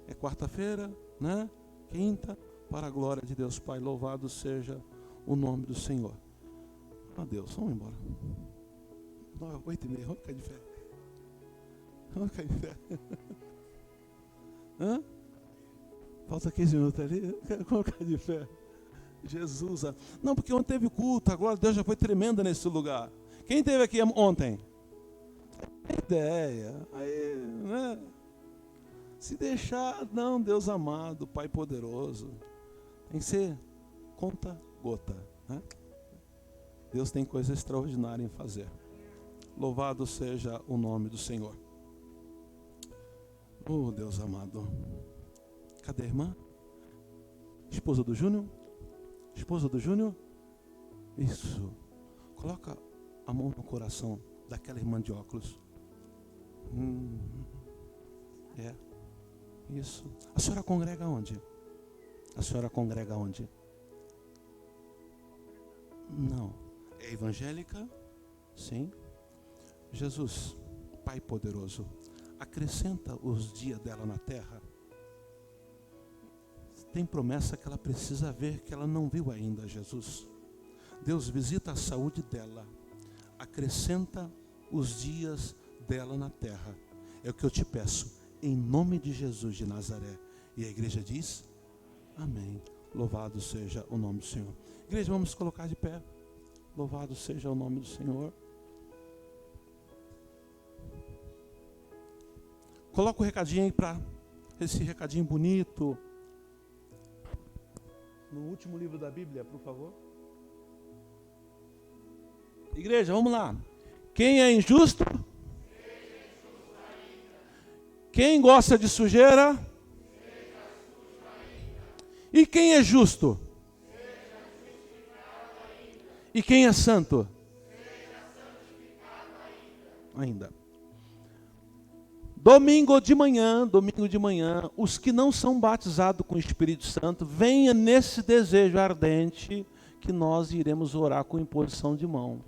é quarta-feira, né? Quinta, para a glória de Deus Pai. Louvado seja o nome do Senhor. Deus, vamos embora. 8h30, vamos ficar de fé. Vamos ficar de fé. Falta 15 minutos ali, vamos ficar de fé. Jesus. Não, porque ontem teve culto, a glória de Deus já foi tremenda nesse lugar. Quem esteve aqui ontem? Tem ideia. Aí, né? Se deixar, não, Deus amado, Pai poderoso. Tem que ser conta-gota. Né? Deus tem coisa extraordinária em fazer. Louvado seja o nome do Senhor. Deus amado. Cadê a irmã? Esposa do Júnior? Esposa do Júnior? Isso. Coloca a mão no coração daquela irmã de óculos. Isso. A senhora congrega onde? A senhora congrega onde? Não. É evangélica? Sim. Jesus, Pai poderoso, acrescenta os dias dela na terra. Tem promessa que ela precisa ver, que ela não viu ainda, Jesus. Deus, visita a saúde dela. Acrescenta os dias dela na terra. É o que eu te peço, em nome de Jesus de Nazaré. E a igreja diz? Amém. Louvado seja o nome do Senhor. Igreja, vamos colocar de pé. Louvado seja o nome do Senhor. Coloca o recadinho aí para esse recadinho bonito. No último livro da Bíblia, por favor. Igreja, vamos lá. Quem é injusto? Quem gosta de sujeira? E quem é justo? E quem é santo? Ainda. Domingo de manhã, os que não são batizados com o Espírito Santo, venha nesse desejo ardente que nós iremos orar com imposição de mão.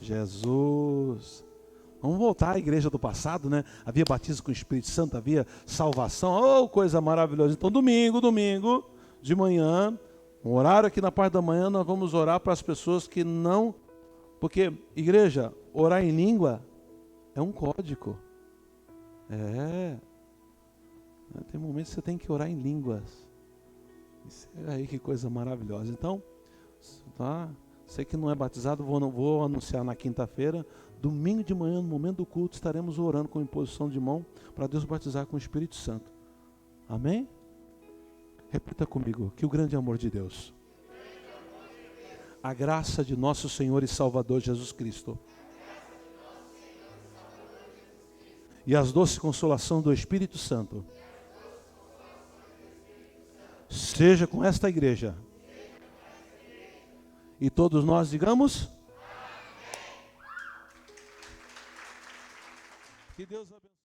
Jesus. Vamos voltar à igreja do passado, né? Havia batismo com o Espírito Santo, havia salvação, oh, coisa maravilhosa. Então, domingo de manhã, um horário aqui na parte da manhã, nós vamos orar para as pessoas que não... Porque, igreja, orar em língua é um código. Tem momentos que você tem que orar em línguas. Isso aí, que coisa maravilhosa. Então, tá? Você que não é batizado, vou anunciar na quinta-feira. Domingo de manhã, no momento do culto, estaremos orando com imposição de mão para Deus batizar com o Espírito Santo. Amém? Repita comigo, que o grande amor de Deus, a graça de nosso Senhor e Salvador Jesus Cristo, e as doces consolação do Espírito Santo, seja com esta igreja. E todos nós digamos... Que Deus abençoe.